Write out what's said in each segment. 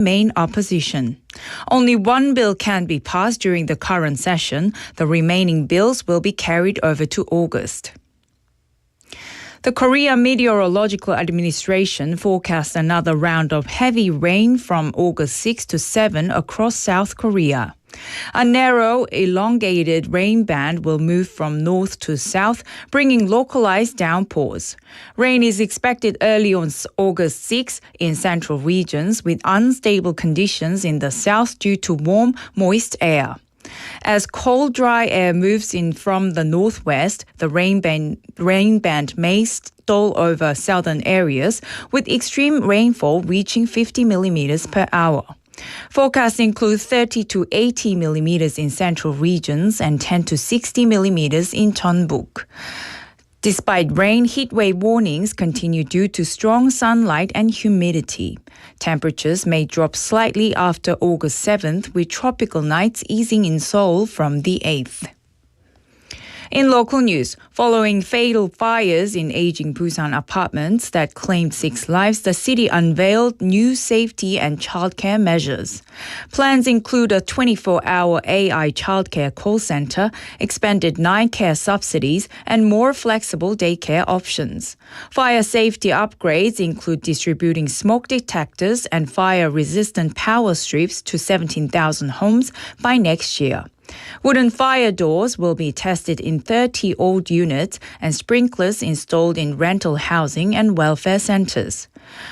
main opposition. Only one bill can be passed during the current session. The remaining bills will be carried over to August. The Korea Meteorological Administration forecasts another round of heavy rain from August 6 to 7 across South Korea. A narrow, elongated rain band will move from north to south, bringing localized downpours. Rain is expected early on August 6 in central regions, with unstable conditions in the south due to warm, moist air. As cold, dry air moves in from the northwest, the rain band may stall over southern areas, with extreme rainfall reaching 50 millimeters per hour. Forecasts include 30 to 80 millimeters in central regions and 10 to 60 millimeters in Jeonbuk. Despite rain, heat wave warnings continue due to strong sunlight and humidity. Temperatures may drop slightly after August 7th, with tropical nights easing in Seoul from the 8th. In local news, following fatal fires in aging Busan apartments that claimed 6 lives, the city unveiled new safety and childcare measures. Plans include a 24-hour AI childcare call center, expanded night care subsidies, and more flexible daycare options. Fire safety upgrades include distributing smoke detectors and fire-resistant power strips to 17,000 homes by next year. Wooden fire doors will be tested in 30 old units and sprinklers installed in rental housing and welfare centers.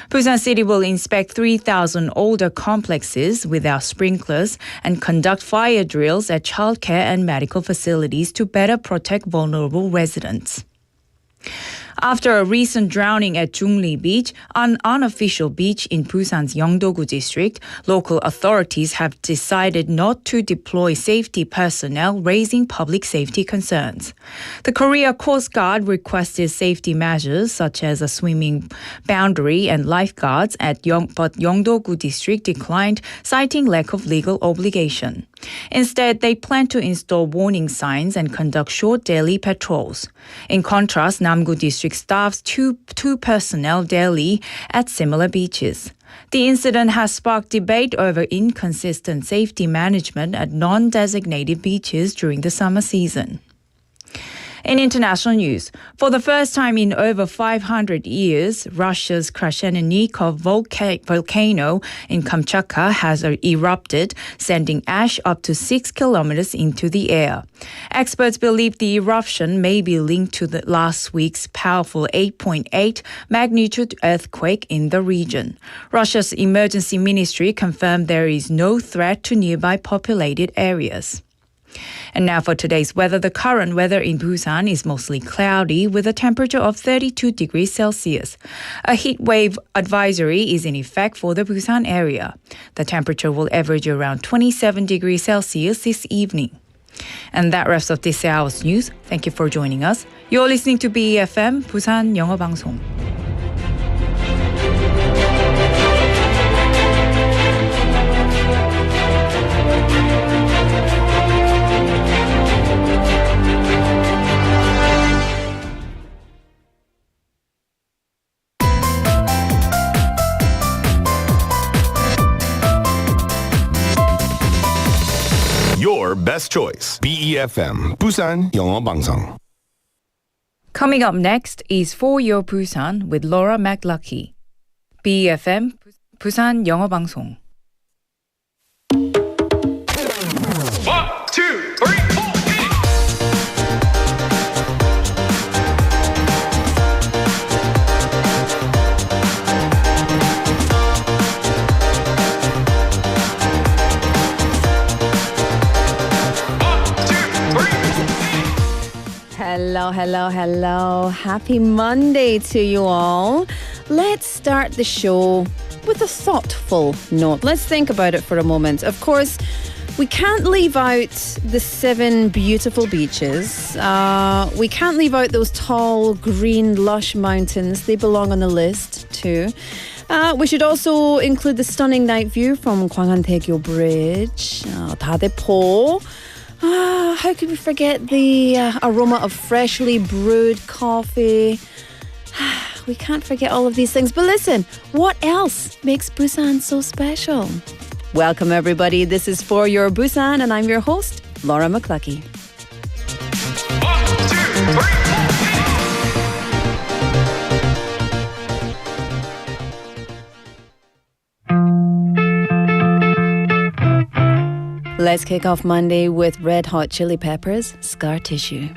Busan City will inspect 3,000 older complexes without sprinklers and conduct fire drills at childcare and medical facilities to better protect vulnerable residents. After a recent drowning at Jungli Beach, an unofficial beach in Busan's Yeongdo-gu district, local authorities have decided not to deploy safety personnel, raising public safety concerns. The Korea Coast Guard requested safety measures such as a swimming boundary and lifeguards but Yeongdo-gu district declined, citing lack of legal obligation. Instead, they plan to install warning signs and conduct short daily patrols. In contrast, Namgu district staffs two personnel daily at similar beaches. The incident has sparked debate over inconsistent safety management at non-designated beaches during the summer season. In international news, for the first time in over 500 years, Russia's Krashenikov volcano in Kamchatka has erupted, sending ash up to 6 kilometers into the air. Experts believe the eruption may be linked to the last week's powerful 8.8 magnitude earthquake in the region. Russia's emergency ministry confirmed there is no threat to nearby populated areas. And now for today's weather. The current weather in Busan is mostly cloudy with a temperature of 32 degrees Celsius. A heat wave advisory is in effect for the Busan area. The temperature will average around 27 degrees Celsius this evening. And that wraps up this hour's news. Thank you for joining us. You're listening to BEFM, 부산영어방송. Your best choice. BEFM, 부산영어방송. Coming up next is For Your Busan with Laura McLucky. BEFM, 부산영어방송. 1, 2, 3, 4. Hello. Happy Monday to you all. Let's start the show with a thoughtful note. Let's think about it for a moment. Of course, we can't leave out the 7 beautiful beaches. We can't leave out those tall, green, lush mountains. They belong on the list too. We should also include the stunning night view from Gwanghwanedaegyo Bridge, Daedepo. How could we forget the aroma of freshly brewed coffee? we can't forget all of these things. But listen, what else makes Busan so special? Welcome, everybody. This is For Your Busan, and I'm your host, Laura McCluckey. 1, 2, 3, 4. Let's kick off Monday with Red Hot Chili Peppers' Scar Tissue.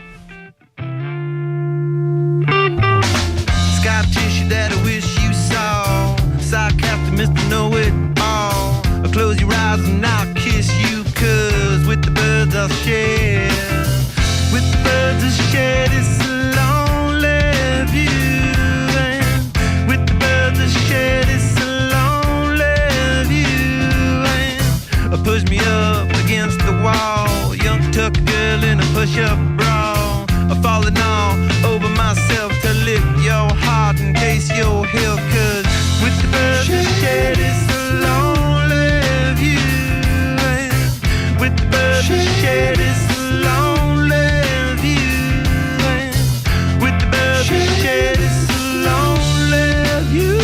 Scar tissue that I wish you saw. Sarcastic Mr. Know-It-All. Close your eyes and I'll kiss you, 'cause with the birds I'll share. With the birds I'll share this lonely view. And with the birds I'll share this lonely view. And push me up against the wall. Young tuck girl in a push-up bra. Falling all over myself to lift your heart in case you're held. 'Cause with the birds I share this lonely view. And with the birds I share this lonely view. And with the birds I share this lonely view.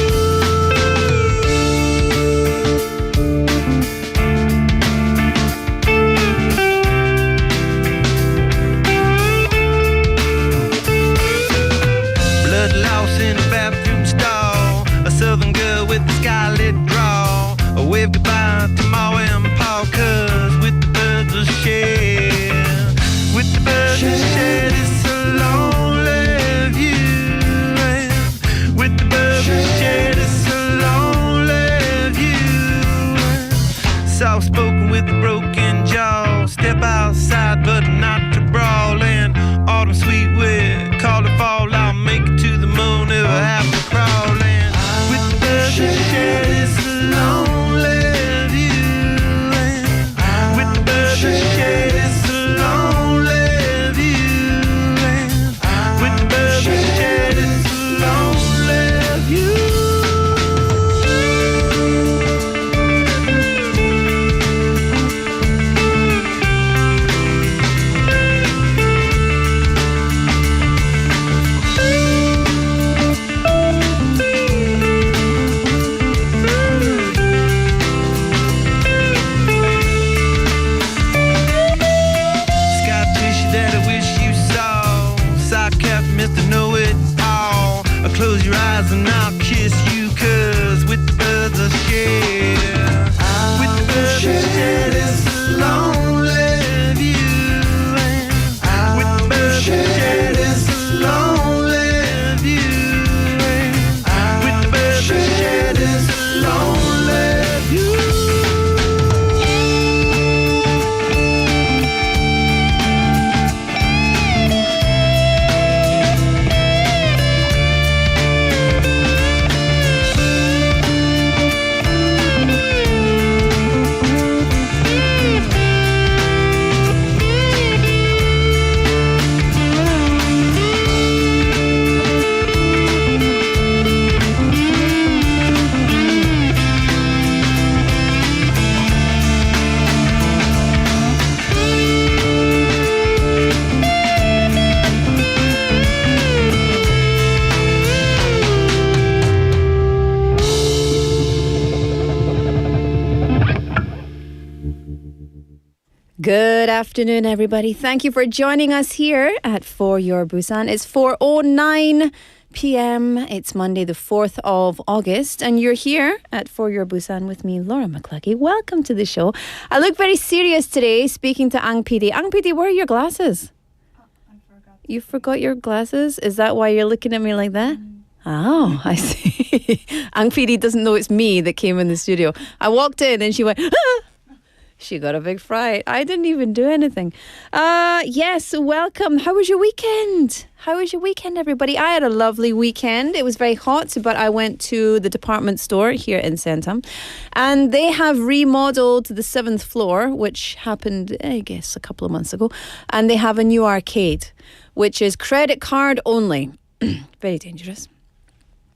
In a bathroom stall, a southern girl with a scarlet draw. A wave goodbye to Ma and Pa, 'cause with the birds I'll share. With the birds I'll share this lonely view. And with the birds I'll share this lonely view. Soft spoken with a broken jaw. Step outside but not to brawl. And autumn sweet wind, call it fall. I'll make it to the moon if I have to crawl. And with the birds I share this lonely view. And with the birds I share this lonely view. And with the birds I share this lonely view. Mr. Know-It-All. Close your eyes and I'll kiss you, 'cause with the birds I'll share. With the birds I'll share this lonely view. And with the birds I'll share this lonely view. And with the birds I'll share this lonely view. Good afternoon, everybody. Thank you for joining us here at For Your Busan. It's 4:09 p.m. It's Monday, the 4th of August, and you're here at For Your Busan with me, Laura McCluckey. Welcome to the show. I look very serious today speaking to Ang PD. Ang PD, where are your glasses? I forgot. You forgot your glasses? Is that why you're looking at me like that? Oh, I see. Ang PD doesn't know it's me that came in the studio. I walked in and she went, ah! She got a big fright. I didn't even do anything. Yes, welcome. How was your weekend? How was your weekend, everybody? I had a lovely weekend. It was very hot, but I went to the department store here in Centum, and they have remodeled the 7th floor, which happened, I guess, a couple of months ago, and they have a new arcade, which is credit card only. Very dangerous.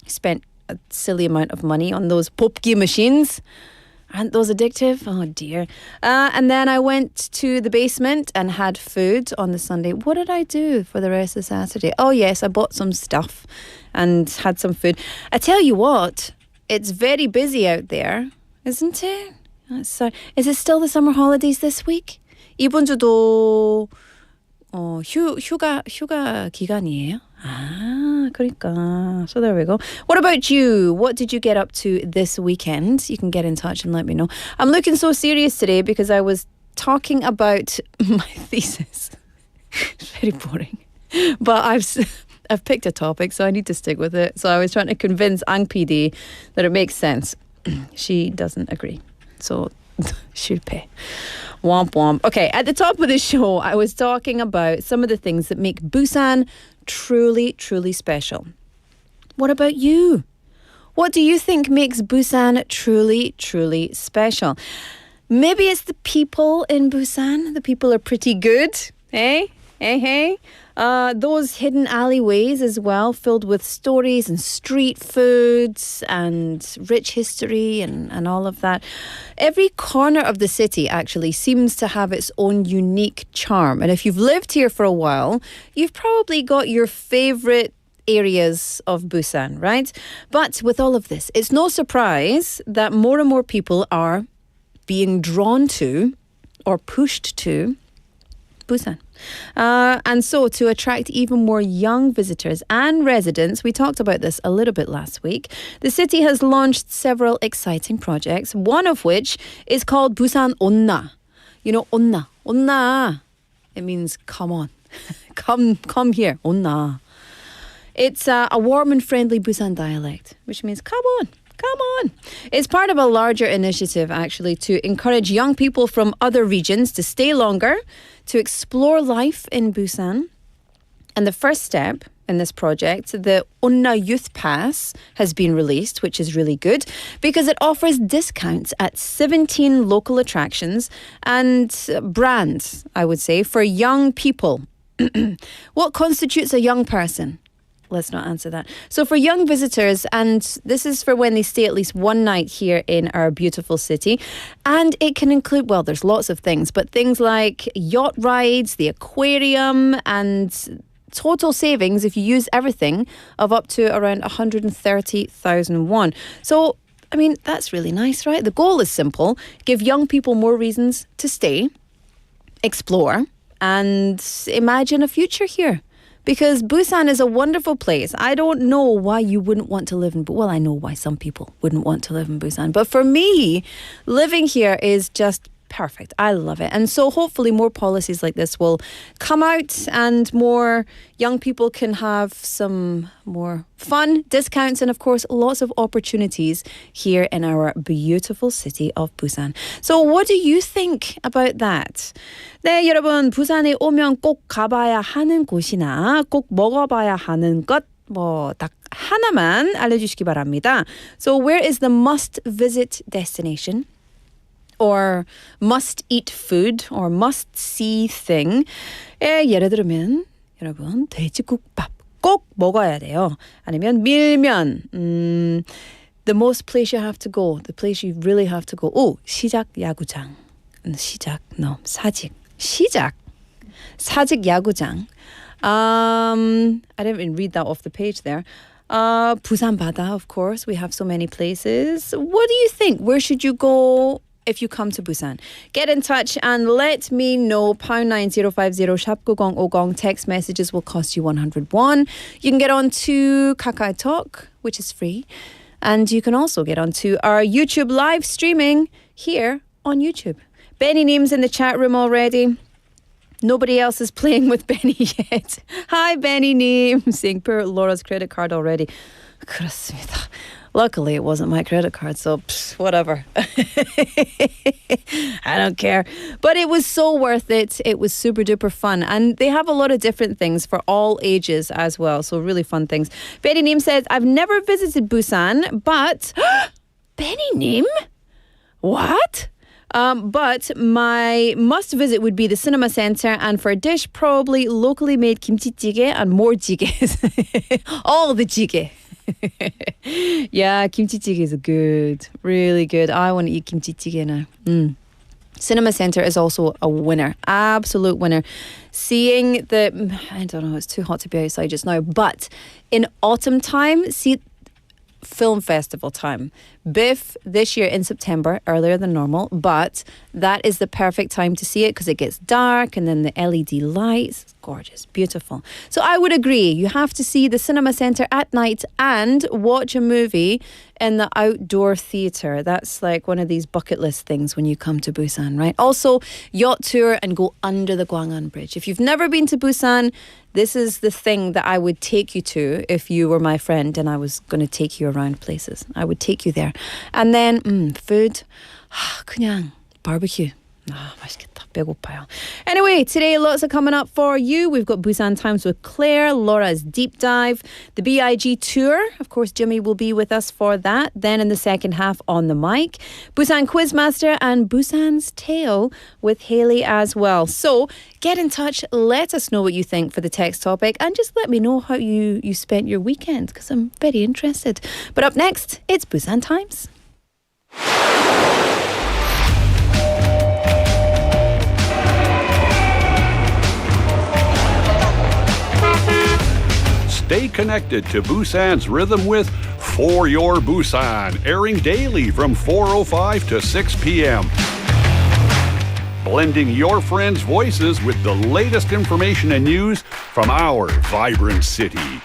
Spent a silly amount of money on those popki machines. Aren't those addictive? Oh dear. And then I went to the basement and had food on the Sunday. What did I do for the rest of Saturday? Oh yes, I bought some stuff and had some food. I tell you what, it's very busy out there, isn't it? Is it still the summer holidays this week? 이번 주도 휴가 기간이에요? 그러니까. So there we go. What about you? What did you get up to this weekend? You can get in touch and let me know. I'm looking so serious today because I was talking about my thesis. It's very boring. But I've picked a topic, so I need to stick with it. So I was trying to convince Ang PD that it makes sense. She doesn't agree. So she'll pay. Womp womp. Okay, at the top of the show, I was talking about some of the things that make Busan truly, truly special. What about you? What do you think makes Busan truly, truly special? Maybe it's the people in Busan. The people are pretty good. Hey? Hey? Those hidden alleyways as well, filled with stories and street foods and rich history and all of that. Every corner of the city actually seems to have its own unique charm. And if you've lived here for a while, you've probably got your favorite areas of Busan, right? But with all of this, it's no surprise that more and more people are being drawn to or pushed to Busan. And so to attract even more young visitors and residents, we talked about this a little bit last week, the city has launched several exciting projects, one of which is called Busan온나. You know, 온나. It means come on. come here, 온나. It's a warm and friendly Busan dialect, which means come on. It's part of a larger initiative, actually, to encourage young people from other regions to stay longer, to explore life in Busan. And the first step in this project, the Onna Youth Pass, has been released, which is really good because it offers discounts at 17 local attractions and brands, I would say, for young people. What constitutes a young person? Let's not answer that. So for young visitors, and this is for when they stay at least one night here in our beautiful city, and it can include, well, there's lots of things, but things like yacht rides, the aquarium, and total savings, if you use everything, of up to around 130,000 won. So, I mean, that's really nice, right? The goal is simple. Give young people more reasons to stay, explore, and imagine a future here. Because Busan is a wonderful place. I don't know why you wouldn't want to live in Busan. Well, I know why some people wouldn't want to live in Busan. But for me, living here is just perfect. I love it. And so hopefully more policies like this will come out and more young people can have some more fun, discounts, and of course lots of opportunities here in our beautiful city of Busan. So what do you think about that? 네, 여러분, 부산에 오면 꼭 가봐야 하는 곳이나 꼭 먹어봐야 하는 것 딱 하나만 알려주시기 바랍니다. So where is the must-visit destination? Or must-eat food? Or must-see thing? 예를 들면 여러분, 돼지국밥 꼭 먹어야 돼요. 아니면 밀면 the most place you have to go. The place you really have to go. 오, 시작 야구장. 사직 야구장. I didn't even read that off the page there. Busan Bada, of course. We have so many places. What do you think? Where should you go if you come to Busan? Get in touch and let me know. #9050 샵 9050. Text messages will cost you 100 won. You can get on to Kakao Talk, which is free. And you can also get onto our YouTube live streaming here on YouTube. Benny Neem's in the chat room already. Nobody else is playing with Benny yet. Hi, Benny Neem. Saying poor Laura's credit card already. 그렇습니다. Luckily, it wasn't my credit card, so whatever. I don't care. But it was so worth it. It was super duper fun. And they have a lot of different things for all ages as well. So really fun things. Benny Neem says, I've never visited Busan, but... Benny Neem? What? But my must visit would be the cinema center, and for a dish, probably locally made kimchi jjigae and more jjigaes. All the jjigae. Yeah, kimchi-jjigae is good. Really good. I want to eat kimchi-jjigae now. Cinema Centre is also a winner. Absolute winner. Seeing the... I don't know, it's too hot to be outside just now. But in autumn time, see... Film festival time. Biff this year in September, earlier than normal, but that is the perfect time to see it because it gets dark and then the LED lights. It's gorgeous, beautiful. So I would agree, you have to see the cinema centre at night and watch a movie in the outdoor theatre. That's like one of these bucket list things when you come to Busan, right? Also, yacht tour and go under the Gwangan Bridge. If you've never been to Busan, this is the thing that I would take you to if you were my friend and I was going to take you around places. I would take you there. And then food, 그냥 barbecue. 맛있겠다. 배고파요. Anyway, today lots are coming up for you. We've got Busan Times with Claire, Laura's Deep Dive, the B.I.G tour. Of course, Jimmy will be with us for that. Then in the second half on the mic, Busan Quizmaster and Busan's Tale with Haley as well. So get in touch. Let us know what you think for the text topic and just let me know how you spent your weekend because I'm very interested. But up next, it's Busan Times. Stay connected to Busan's rhythm with For Your Busan, airing daily from 4:05 to 6 p.m. Blending your friends' voices with the latest information and news from our vibrant city.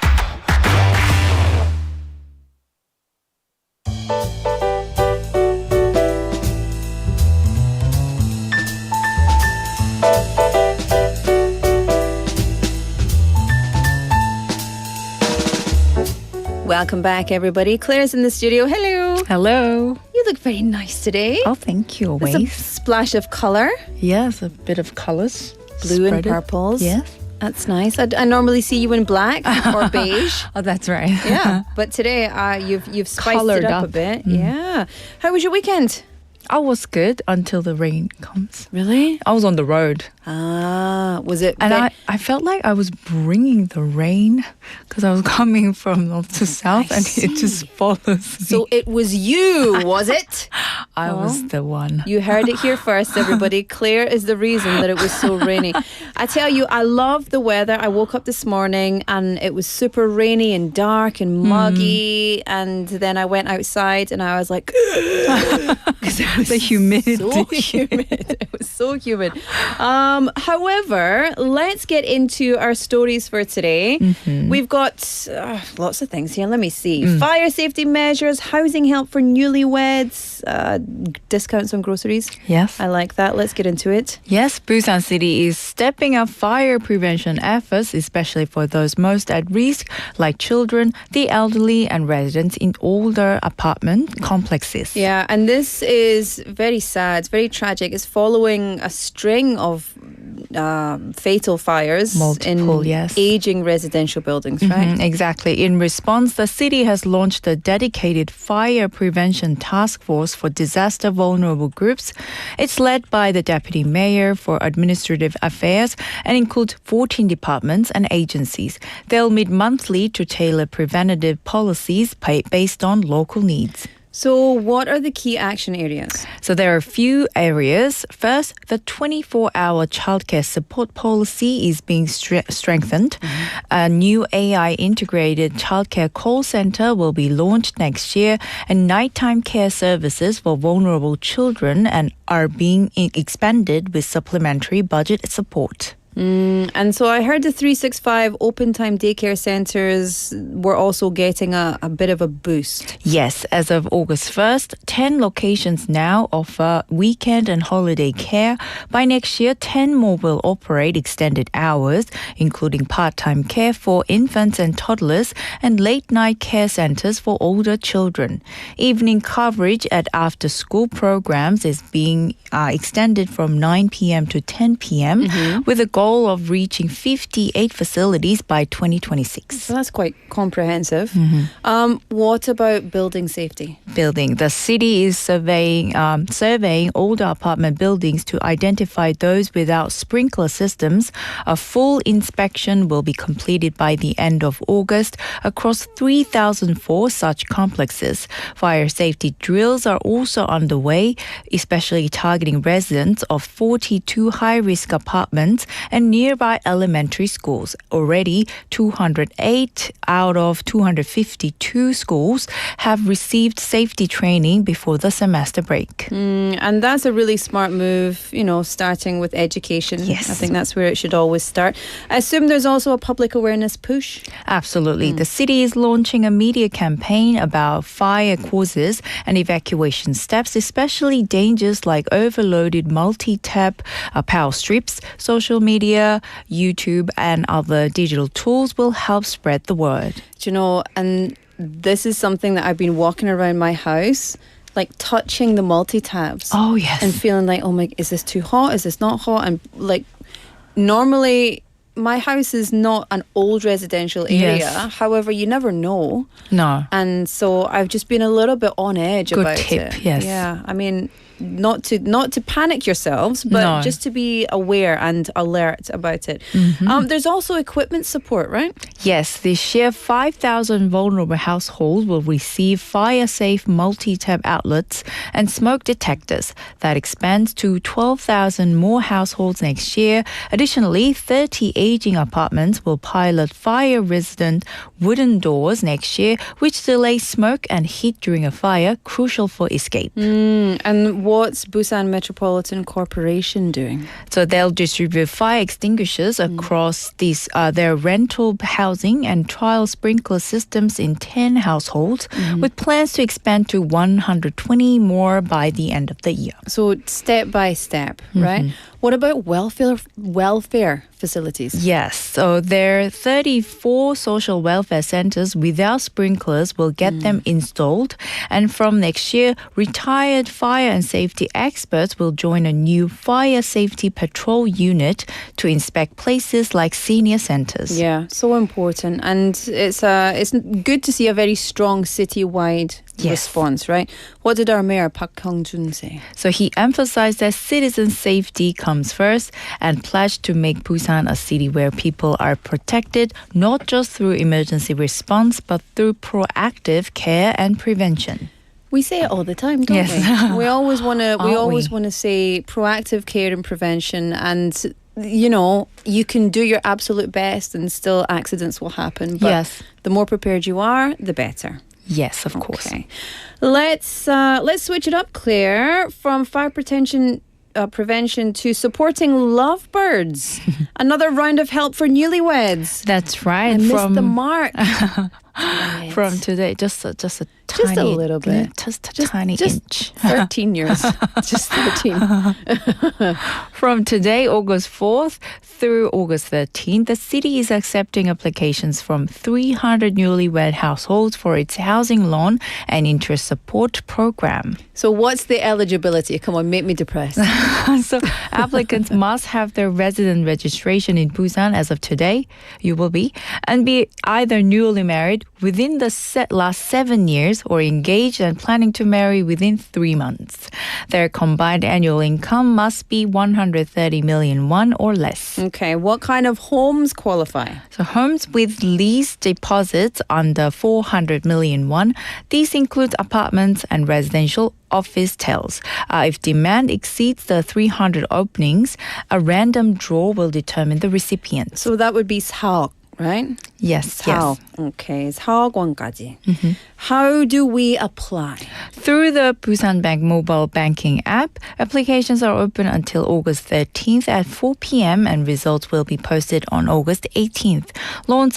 Welcome back, everybody. Claire's in the studio. Hello. Hello. You look very nice today. Oh, thank you. There's a Always. splash of colour. Yes, a bit of colors. Blue and spread it. purples. Yes. That's nice. I normally see you in black or beige. Oh, that's right. Yeah, but today you've spiced Colored it up a up. bit. Yeah. How was your weekend? I was good until the rain comes. Really? I was on the road. Was it? And I felt like I was bringing the rain because I was coming from north to south and it just follows me. So it was you, was it? I was the one. You heard it here first, everybody. Claire is the reason that it was so rainy. I tell you, I love the weather. I woke up this morning and it was super rainy and dark and muggy. And then I went outside and I was like, because it was The humidity. so humid. It was so humid. However, let's get into our stories for today. We've got lots of things here. Let me see. Fire safety measures, housing help for newlyweds, discounts on groceries. Yes. I like that. Let's get into it. Yes, Busan City is stepping up fire prevention efforts, especially for those most at risk, like children, the elderly, and residents in older apartment complexes. Yeah, and this is very sad, very tragic. It's following a string of fatal fires Multiple, in yes. aging residential buildings, right? Exactly. In response, the city has launched a dedicated fire prevention task force for disaster vulnerable groups. It's led by the deputy mayor for administrative affairs and includes 14 departments and agencies. They'll meet monthly to tailor preventative policies based on local needs. So what are the key action areas? So there are a few areas. First, the 24-hour childcare support policy is being strengthened. A new AI-integrated childcare call center will be launched next year, and nighttime care services for vulnerable children are being expanded with supplementary budget support. And so I heard the 365 open time daycare centres were also getting a bit of a boost. Yes, as of August 1st, 10 locations now offer weekend and holiday care. By next year, 10 more will operate extended hours, including part-time care for infants and toddlers and late-night care centres for older children. Evening coverage at after-school programs is being extended from 9 p.m. to 10 p.m. with a goal goal of reaching 58 facilities by 2026. So that's quite comprehensive. What about building safety? Building. The city is surveying older apartment buildings to identify those without sprinkler systems. A full inspection will be completed by the end of August across 3,004 such complexes. Fire safety drills are also underway, especially targeting residents of 42 high-risk apartments and nearby elementary schools. Already, 208 out of 252 schools have received safety training before the semester break. And that's a really smart move, starting with education. Yes. I think that's where it should always start. I assume there's also a public awareness push. Absolutely. The city is launching a media campaign about fire causes and evacuation steps, especially dangers like overloaded multi-tap power strips. Social media, YouTube, and other digital tools will help spread the word. And this is something that I've been walking around my house, like touching the multi-tabs. Oh, yes. And feeling like, oh my, is this too hot? Is this not hot? And like, normally my house is not an old residential area. Yes. However, you never know. No. And so I've just been a little bit on edge Good about tip, it. yes. Yeah. I mean, not to panic yourselves, but No. just to be aware and alert about it. There's also equipment support, right? Yes, this year 5,000 vulnerable households will receive fire-safe multi-tap outlets and smoke detectors. That expands to 12,000 more households next year. Additionally, 30 aging apartments will pilot fire-resistant wooden doors next year, which delay smoke and heat during a fire, crucial for escape. And what's Busan Metropolitan Corporation doing? So they'll distribute fire extinguishers across their rental housing and trial sprinkler systems in 10 households, with plans to expand to 120 more by the end of the year. So step by step, right? What about welfare facilities? Yes, so there are 34 social welfare centers without sprinklers will get them installed. And from next year, retired fire and safety experts will join a new fire safety patrol unit to inspect places like senior centers. Yeah, so important. And it's good to see a very strong citywide response, right? What did our mayor, Park Kyung-jun, say? So he emphasized that citizen safety comes first and pledged to make Busan a city where people are protected not just through emergency response but through proactive care and prevention. We say it all the time, don't Yes. we? We always want to. We Aren't always we? want to say proactive care and prevention, and you can do your absolute best, and still accidents will happen. But Yes. the more prepared you are, the better. Yes, of course. Okay, let's switch it up, Claire, from fire prevention to supporting lovebirds. Another round of help for newlyweds. That's right. I missed the mark. From today, just a tiny, little bit. just a tiny inch. 13 years. Just 13. From today, August 4th through August 13th, the city is accepting applications from 300 newlywed households for its housing loan and interest support program. So what's the eligibility? Come on, make me depressed. So applicants must have their resident registration in Busan as of today, you will be, and be either newly married within the last 7 years or engaged and planning to marry within 3 months. Their combined annual income must be 130 million won or less. Okay, what kind of homes qualify? So homes with lease deposits under 400 million won. These include apartments and residential office tales. If demand exceeds the 300 openings, a random draw will determine the recipients. So that would be 사억, right? Yes, 사억. yes. Okay, 4억 원까지. How do we apply? Through the Busan Bank mobile banking app, applications are open until August 13th at 4 p.m. and results will be posted on August 18th. Loan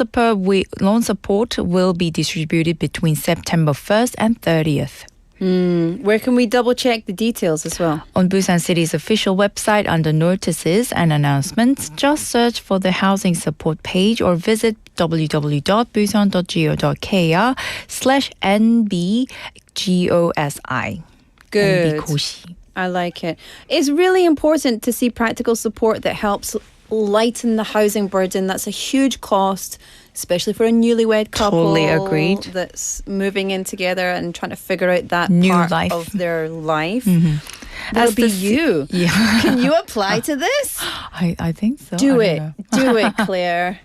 support will be distributed between September 1st and 30th. Where can we double check the details as well? On Busan City's official website under notices and announcements, just search for the housing support page or visit www.busan.go.kr/NBGOSI. Good. NBGOSI. I like it. It's really important to see practical support that helps lighten the housing burden. That's a huge cost, especially for a newlywed couple. Totally agreed. That's moving in together and trying to figure out that New part life. of their life. As That'll be the you. Yeah. Can you apply to this? I think so. Do I it. don't know. Do it, Claire.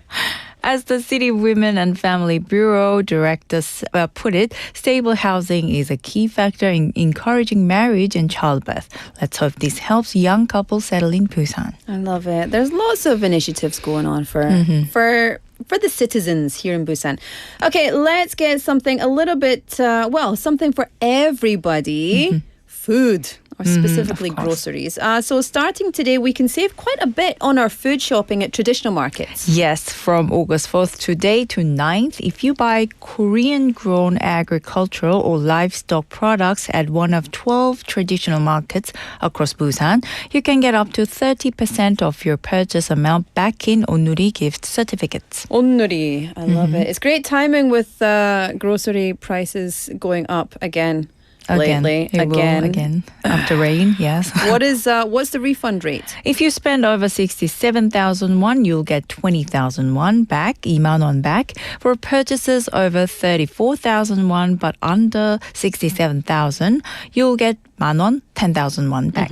As the City Women and Family Bureau director put it, stable housing is a key factor in encouraging marriage and childbirth. Let's hope this helps young couples settle in Busan. I love it. There's lots of initiatives going on for the citizens here in Busan. Okay, let's get something a little bit, something for everybody. Food. Or specifically groceries. So starting today, we can save quite a bit on our food shopping at traditional markets. Yes, from August 4th today to 9th, if you buy Korean-grown agricultural or livestock products at one of 12 traditional markets across Busan, you can get up to 30% of your purchase amount back in onnuri gift certificates. onnuri, I love it. It's great timing with grocery prices going up again. Lately, It will again. After rain, yes. What's the refund rate? If you spend over 67,000 won, you'll get 20,000 won back, 2만 won back. For purchases over 34,000 won but under 67,000, you'll get 1만 won, 10,000 won back.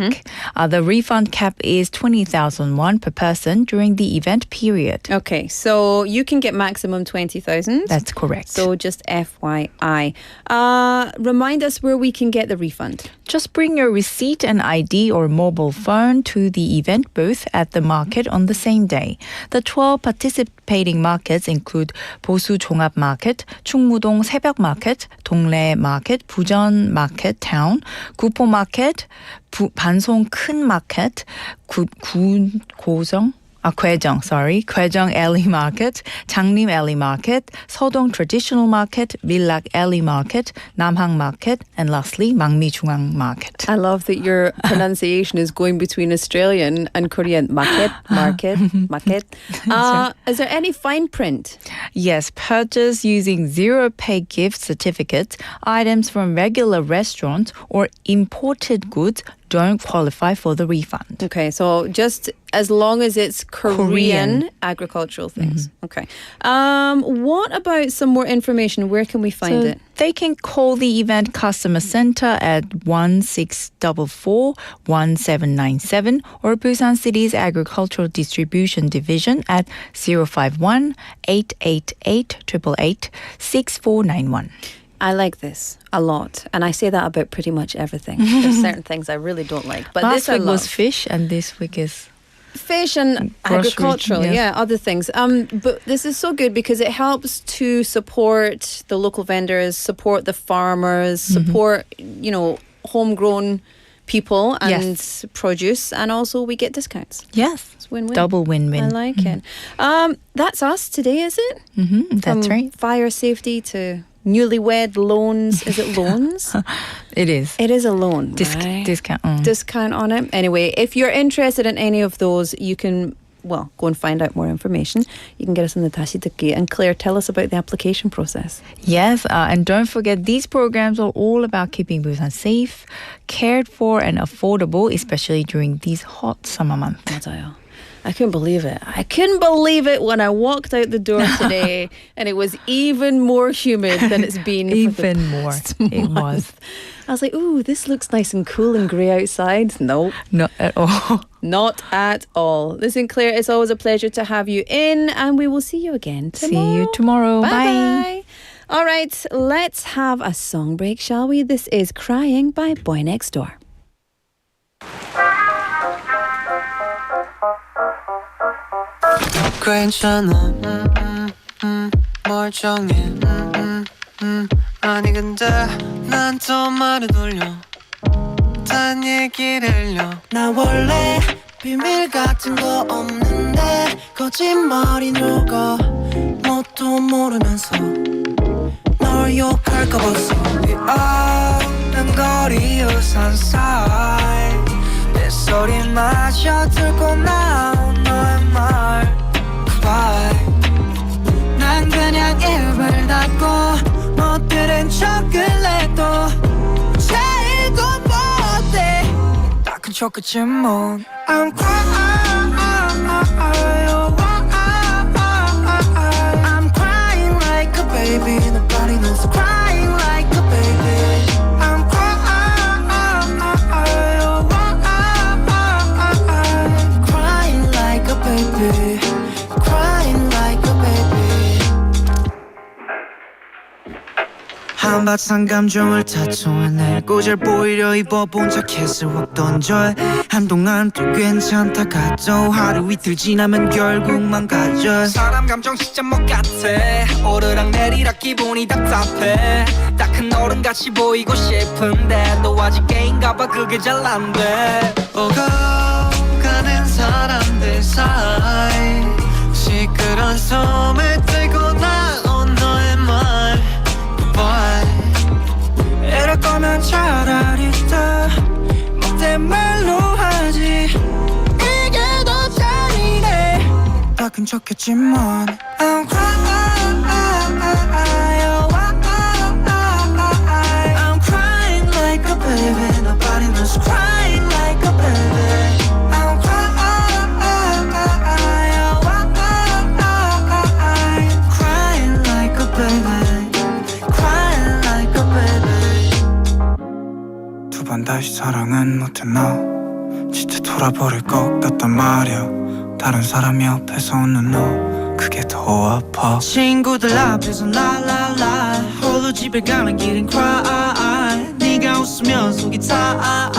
The refund cap is 20,000 won per person during the event period. Okay, so you can get maximum 20,000. That's correct. So just FYI. Remind us where we can get the refund. Just bring your receipt and ID or mobile phone to the event booth at the market on the same day. The 12 participating markets include 보수 종합 마켓, 충무동 새벽 마켓, 동래 마켓, 부전 마켓 타운, 구포 마켓, 반송 큰 마켓, 괴정 Alley Market, 장림 Alley Market, 서동 Traditional Market, 밀락 Alley Market, 남항 Market, and lastly, 망미 중앙 Market. I love that your pronunciation is going between Australian and Korean. Market. Is there any fine print? Yes, purchase using zero-pay gift certificates, items from regular restaurants, or imported goods don't qualify for the refund. Okay, so just as long as it's Korean. agricultural things. Okay. What about some more information? Where can we find it? They can call the event customer center at 1644-1797 or Busan City's Agricultural Distribution Division at 051-888-888-6491. I like this a lot, and I say that about pretty much everything. There's certain things I really don't like, but Last this I week love. was fish, and this week is Fish and Grocery, agricultural, yes. yeah, other things. But this is so good because it helps to support the local vendors, support the farmers, support, homegrown people and produce, and also we get discounts. yes, It's win-win. double win-win. I like it. That's us today, is it? That's From right. fire safety to newlywed loans. Is it loans? It is. It is a loan, right? Discount. Discount on it. Anyway, if you're interested in any of those, you can, go and find out more information. You can get us on the Dashi 듣기. And Claire, tell us about the application process. Yes, and don't forget these programs are all about keeping Busan safe, cared for, and affordable, especially during these hot summer months. 맞아요. I couldn't believe it. I couldn't believe it when I walked out the door today and it was even more humid than it's been for the Even more. past It month. was. I was like, ooh, this looks nice and cool and grey outside. Nope. Not at all. Not at all. Listen, Claire, it's always a pleasure to have you in, and we will see you again tomorrow. See you tomorrow. Bye. Bye. All right, let's have a song break, shall we? This is Crying by Boy Next Door. 괜찮아 멀쩡해 아니 근데 난 또 말을 돌려 딴 얘기를 흘려 나 원래 비밀 같은 거 없는데 거짓말이 녹아 뭣도 모르면서 널 욕할까 봤어 비오는 거리에서 사이 빗소리마저 들고 나온 너의 말 Goodbye 난 그냥 입을 닫고 못 들은 척을 해도 제일도 못해 다 큰 척 같지만 I'm crying I'm crying like a baby. Nobody knows crying like a baby. I'm crying like a baby. Crying like a baby. 한바탕 감정을 다투어내 고잘 보이려 입어본 자켓을 확 던져 한동안 또 괜찮다 가도 하루 이틀 지나면 결국 망가져 사람 감정 진짜 뭐 같아 오르락 내리락 기분이 답답해 다 큰 어른같이 보이고 싶은데 너 아직 게임가봐 그게 잘 안돼 오고 가는 사람들 사이 시끄러운 소음을 들고 나온 너의 말 이럴 거면 차라리 더 못된 말로 하지 이게 더 잔인해 다 큰 척했지만 I'm crying I'm crying like a baby Nobody knows crying like a baby I'm crying like a baby 두 번 다시 사랑은 못해 너 진짜 돌아버릴 것 같단 말야 다른 사람 옆에서 웃는 너 그게 더 아파 친구들 앞에서 라라라 홀로 집에 가는 길은 cry 네가 웃으면 속이 타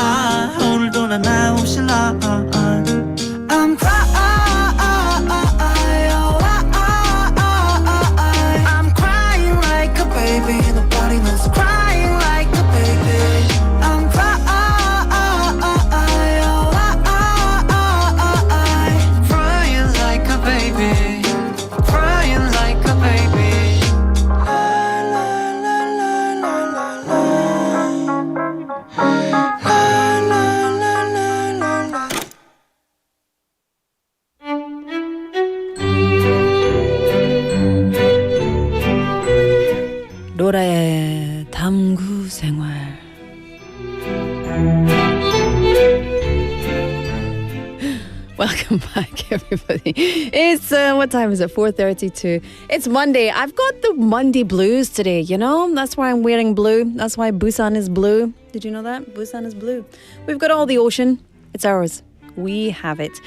오늘도 난 나오실라 I'm crying I'm crying like a baby Nobody knows crying like a baby I'm crying like a baby Crying like a baby La la la la la la la la la 로라의 탐구생활. Welcome back, everybody. It's what time is it? 4:32. It's Monday. I've got the Monday blues today. You know, that's why I'm wearing blue. That's why Busan is blue. Did you know that? Busan is blue. We've got all the ocean. It's ours. We have it.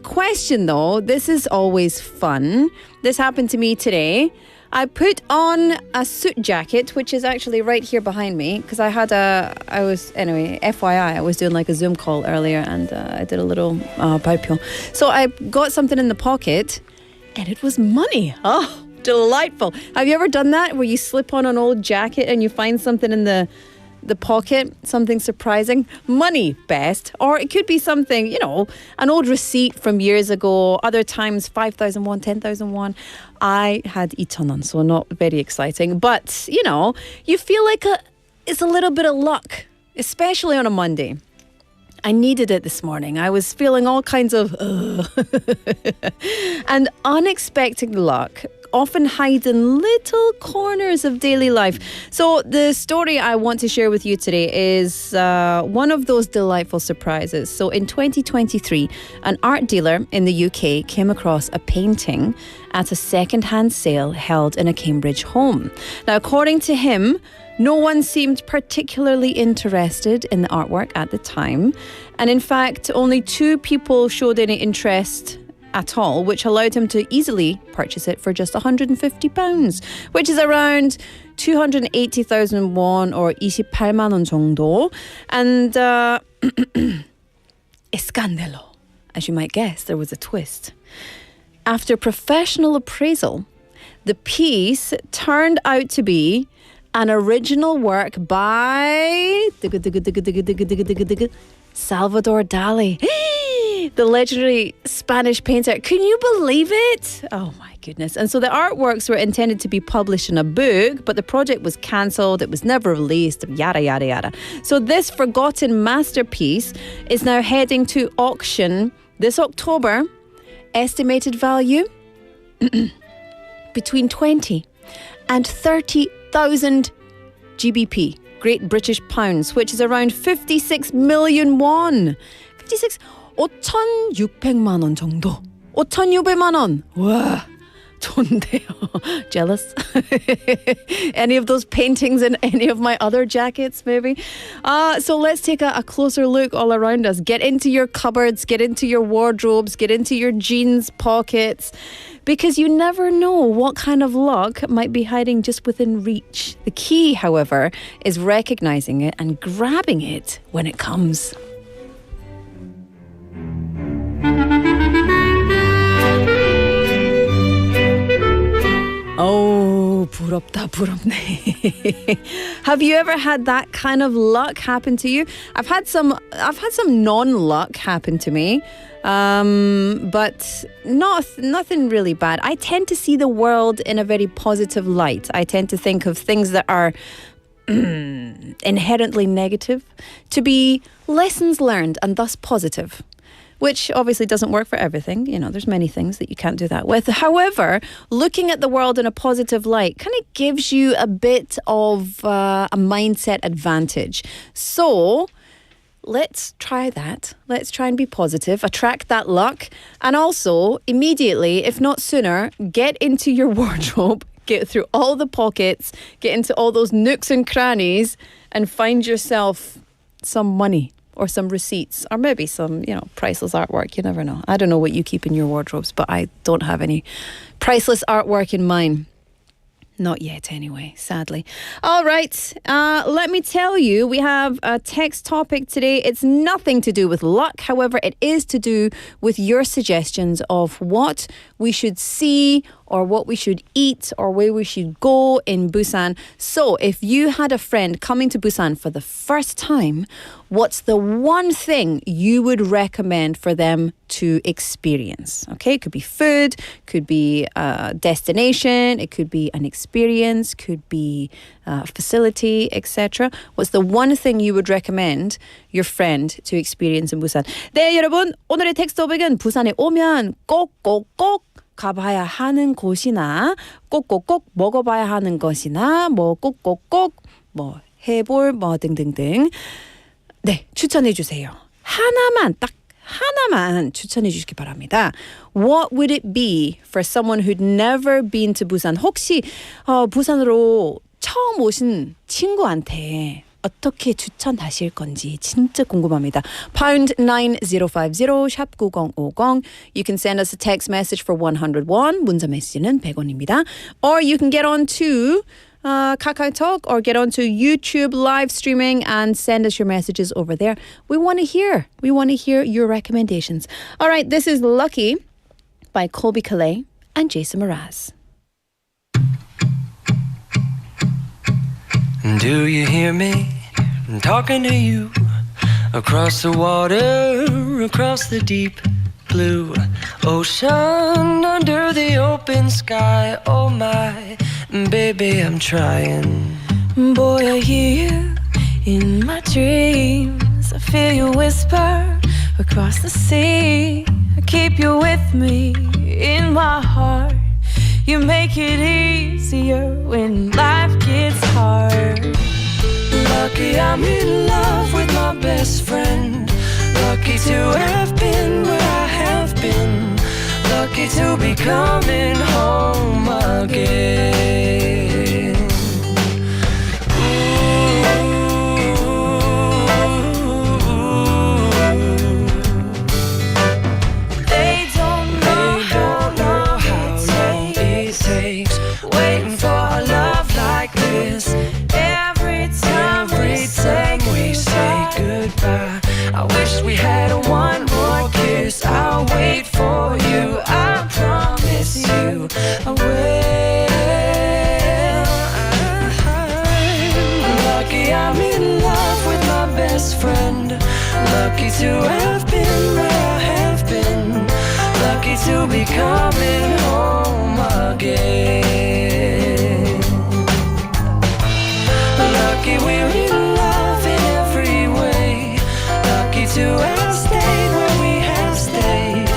Question though. This is always fun. This happened to me today. I put on a suit jacket, which is actually right here behind me, because anyway, FYI, I was doing like a Zoom call earlier and I did a little 발표. So I got something in the pocket and it was money. Oh, delightful. Have you ever done that where you slip on an old jacket and you find something in the pocket, something surprising? Money, best. Or it could be something, you know, an old receipt from years ago. Other times, 5,000 won, 10,000 won. I had 2,000원, so not very exciting. But, you know, you feel like it's a little bit of luck, especially on a Monday. I needed it this morning. I was feeling all kinds of and unexpected luck often hides in little corners of daily life. So the story I want to share with you today is one of those delightful surprises. So in 2023, an art dealer in the UK came across a painting at a second-hand sale held in a Cambridge home. Now, according to him, no one seemed particularly interested in the artwork at the time. And in fact, only 2 people showed any interest at all, which allowed him to easily purchase it for just £150, which is around 280,000 won or 28만 원 정도. And escándalo. As you might guess, there was a twist. After professional appraisal, the piece turned out to be an original work by Salvador Dali, the legendary Spanish painter. Can you believe it? Oh my goodness. And so the artworks were intended to be published in a book, but the project was cancelled. It was never released, yada, yada, yada. So this forgotten masterpiece is now heading to auction this October. Estimated value between 20 and 30,000 GBP, Great British Pounds, which is around 56 million won. 5,600만 원 정도. 5,600만 원. 와. 좋은데요. Jealous? Any of those paintings in any of my other jackets, maybe? So let's take a closer look all around us. Get into your cupboards, get into your wardrobes, get into your jeans pockets, because you never know what kind of luck might be hiding just within reach. The key, however, is recognizing it and grabbing it when it comes. Oh, 부럽다, 부럽네. Have you ever had that kind of luck happen to you? I've had some non-luck happen to me, but nothing really bad. I tend to see the world in a very positive light. I tend to think of things that are inherently negative to be lessons learned and thus positive. Which obviously doesn't work for everything. You know, there's many things that you can't do that with. However, looking at the world in a positive light kind of gives you a bit of a mindset advantage. So let's try that. Let's try and be positive, attract that luck, and also immediately, if not sooner, get into your wardrobe, get through all the pockets, get into all those nooks and crannies, and find yourself some money. Or some receipts, or maybe some, priceless artwork. You never know. I don't know what you keep in your wardrobes, but I don't have any priceless artwork in mine. Not yet, anyway, sadly. All right, let me tell you, we have a text topic today. It's nothing to do with luck. However, it is to do with your suggestions of what we should see or what we should eat or where we should go in Busan. So if you had a friend coming to Busan for the first time, what's the one thing you would recommend for them to experience? Okay, it could be food, could be a destination, it could be an experience, could be a facility, etc. What's the one thing you would recommend your friend to experience in Busan? 네, 여러분, 오늘의 텍스트 토픽은 부산에 오면 꼭꼭꼭 가봐야 하는 곳이나 꼭꼭꼭 먹어봐야 하는 것이나 뭐 꼭꼭꼭 뭐 해볼 뭐 등등등 네, 추천해 주세요. 딱 하나만 추천해 주시기 바랍니다. What would it be for someone who'd never been to Busan? 혹시 부산으로 처음 오신 친구한테 어떻게 추천하실 건지 진짜 궁금합니다. Pound 9050 샵 9050. You can send us a text message for 101. 문자 메시지는 100원입니다. Or you can get on to KakaoTalk or get onto YouTube live streaming and send us your messages over there. We want to hear your recommendations. All right, this is Lucky by Colby Calais and Jason Mraz. Do you hear me? I'm talking to you across the water, across the deep blue ocean, under the open sky. Oh my, baby, I'm trying. Boy, I hear you in my dreams. I feel you whisper across the sea. I keep you with me in my heart. You make it easier when life gets hard. Lucky I'm in love with my best friend. Lucky to have been where I have been. Lucky to be coming home again. They don't know how long it takes waiting for a love like this. every time we say Goodbye. I wish we had one more kiss. I'll wait for you. I promise you I will. Lucky I'm in love with my best friend. Lucky to have been where I have been. Lucky to be coming home again. Lucky we're in love in every way. Lucky to have stayed where we have stayed.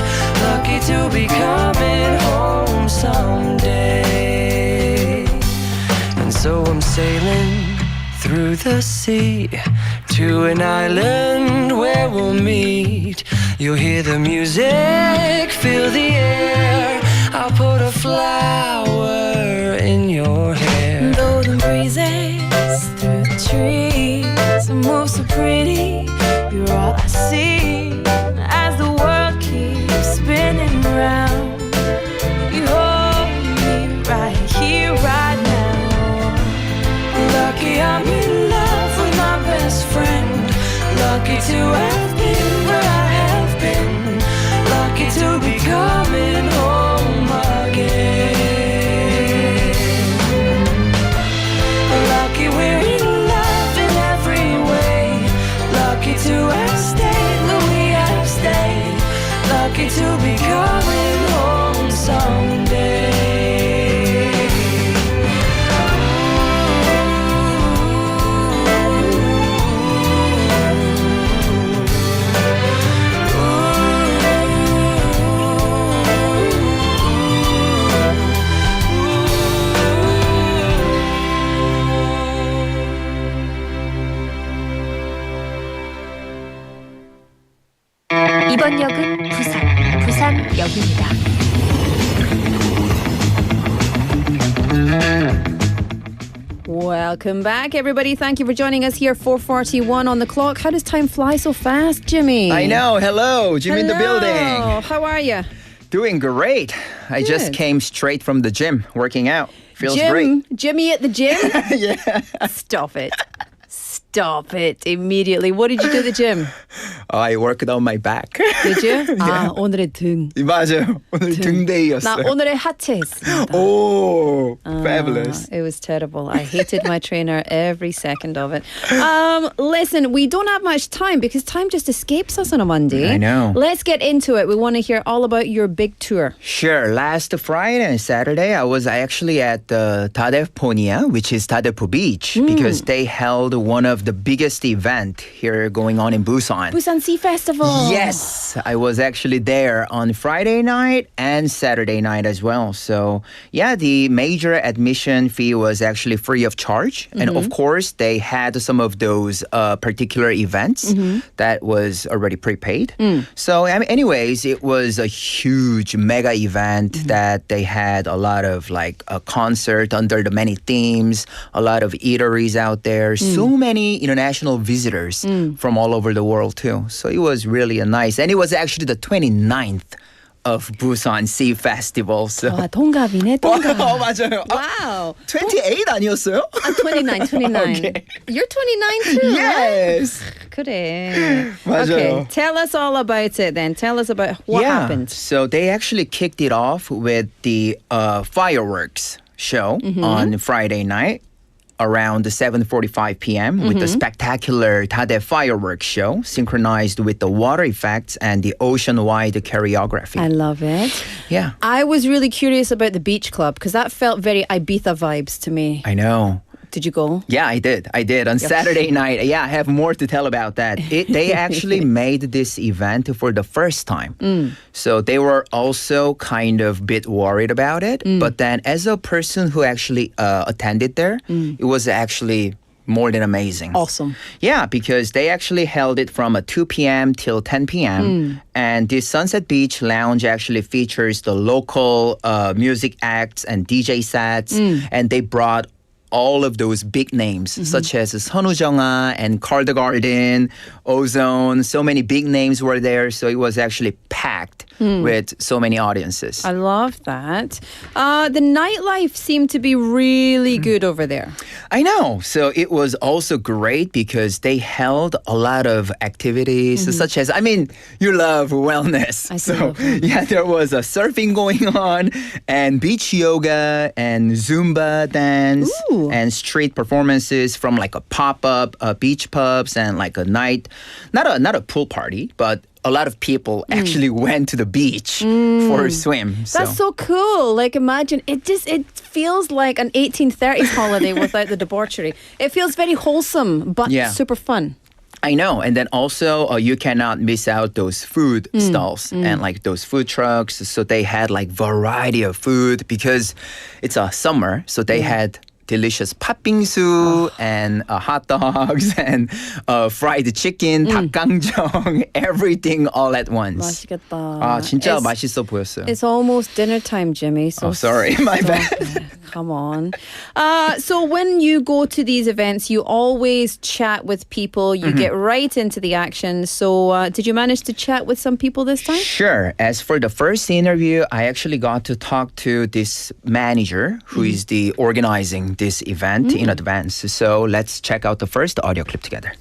Lucky to be coming home someday. And so I'm sailing through the sea to an island where we'll meet. You'll hear the music, feel the air. lucky to be coming home someday. 이번 역은 부산역입니다. Welcome back, everybody. Thank you for joining us here. 4:41 on the clock. How does time fly so fast, Jimmy? I know. Hello, Jim in the Hello. building. How are you? Doing great. I just Good. came straight from the gym, working out. Feels Jim, great. Jimmy at the gym? Yeah. Stop it. Stop it immediately. What did you do at the gym? I worked on my back. Did you? 아, 오늘의 등. 맞아요. 오늘 나 등데이였어요. 오늘의 하체 했습니다. Oh, fabulous. It was terrible. I hated my trainer every second of it. Listen, we don't have much time because time just escapes us on a Monday. I know. Let's get into it. We want to hear all about your big tour. Sure. Last Friday and Saturday, I was actually at the Dadeponia, which is Dadepo Beach, because they held one of the biggest event here going on in Busan. Busan Sea Festival. Yes, I was actually there on Friday night and Saturday night as well. So, yeah, the major admission fee was actually free of charge. And of course, they had some of those particular events that was already prepaid. So, anyways, it was a huge mega event that they had a lot of like a concert under the many themes, a lot of eateries out there, so many international visitors from all over the world too. So it was really a nice, and it was actually the 29th of Busan Sea Festival. So. 와, 동갑이네, 동갑. 맞아요. Wow. 28 아니었어요? 29. Okay. You're 29 too, Yes. right? 그래. 맞아요. Okay, tell us all about it then. Tell us about what happened. So they actually kicked it off with the fireworks show on Friday night around 7:45 p.m. with the spectacular Dade fireworks show synchronized with the water effects and the ocean-wide choreography. I love it. Yeah. I was really curious about the beach club because that felt very Ibiza vibes to me. I know. Did you go? Yeah, I did. On Saturday night. Yeah, I have more to tell about that. They actually made this event for the first time. So they were also kind of bit worried about it. But then as a person who actually attended there, it was actually more than amazing. Awesome. Yeah, because they actually held it from 2 p.m. till 10 p.m. And the Sunset Beach Lounge actually features the local music acts and DJ sets. And they brought all of those big names, such as 선우정아 and Carl Garden, Ozone. So many big names were there. So it was actually packed with so many audiences. I love that. The nightlife seemed to be really good over there. I know. So it was also great because they held a lot of activities, such as, you love wellness. I so, love it. yeah, there was a surfing going on and beach yoga and Zumba dance. Ooh. And street performances from like a pop-up beach pubs and like a night, not a pool party, but a lot of people actually went to the beach for a swim. That's so cool. Like imagine, it feels like an 1830s holiday without the debauchery. It feels very wholesome, but super fun. I know. And then also you cannot miss out those food stalls and like those food trucks. So they had like variety of food because it's a summer. So they had delicious 팥빙수 and hot dogs and fried chicken, 닭강정, everything all at once. 맛있겠다. 진짜 맛있어 보였어요. It's almost dinner time, Jimmy. So sorry, my bad. Come on. So when you go to these events, you always chat with people. You get right into the action. So did you manage to chat with some people this time? Sure. As for the first interview, I actually got to talk to this manager who is the organizing this event in advance. So let's check out the first audio clip together.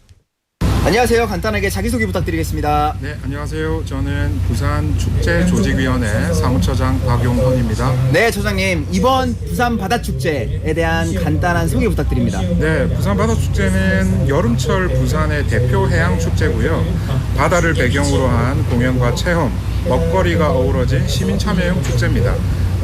안녕하세요. 간단하게 자기소개 부탁드리겠습니다. 네, 안녕하세요. 저는 부산 축제 조직위원회 사무처장 박용헌입니다. 네, 처장님. 이번 부산 바다축제에 대한 간단한 소개 부탁드립니다. 네, 부산 바다축제는 여름철 부산의 대표 해양 축제고요. 바다를 배경으로 한 공연과 체험, 먹거리가 어우러진 시민 참여형 축제입니다.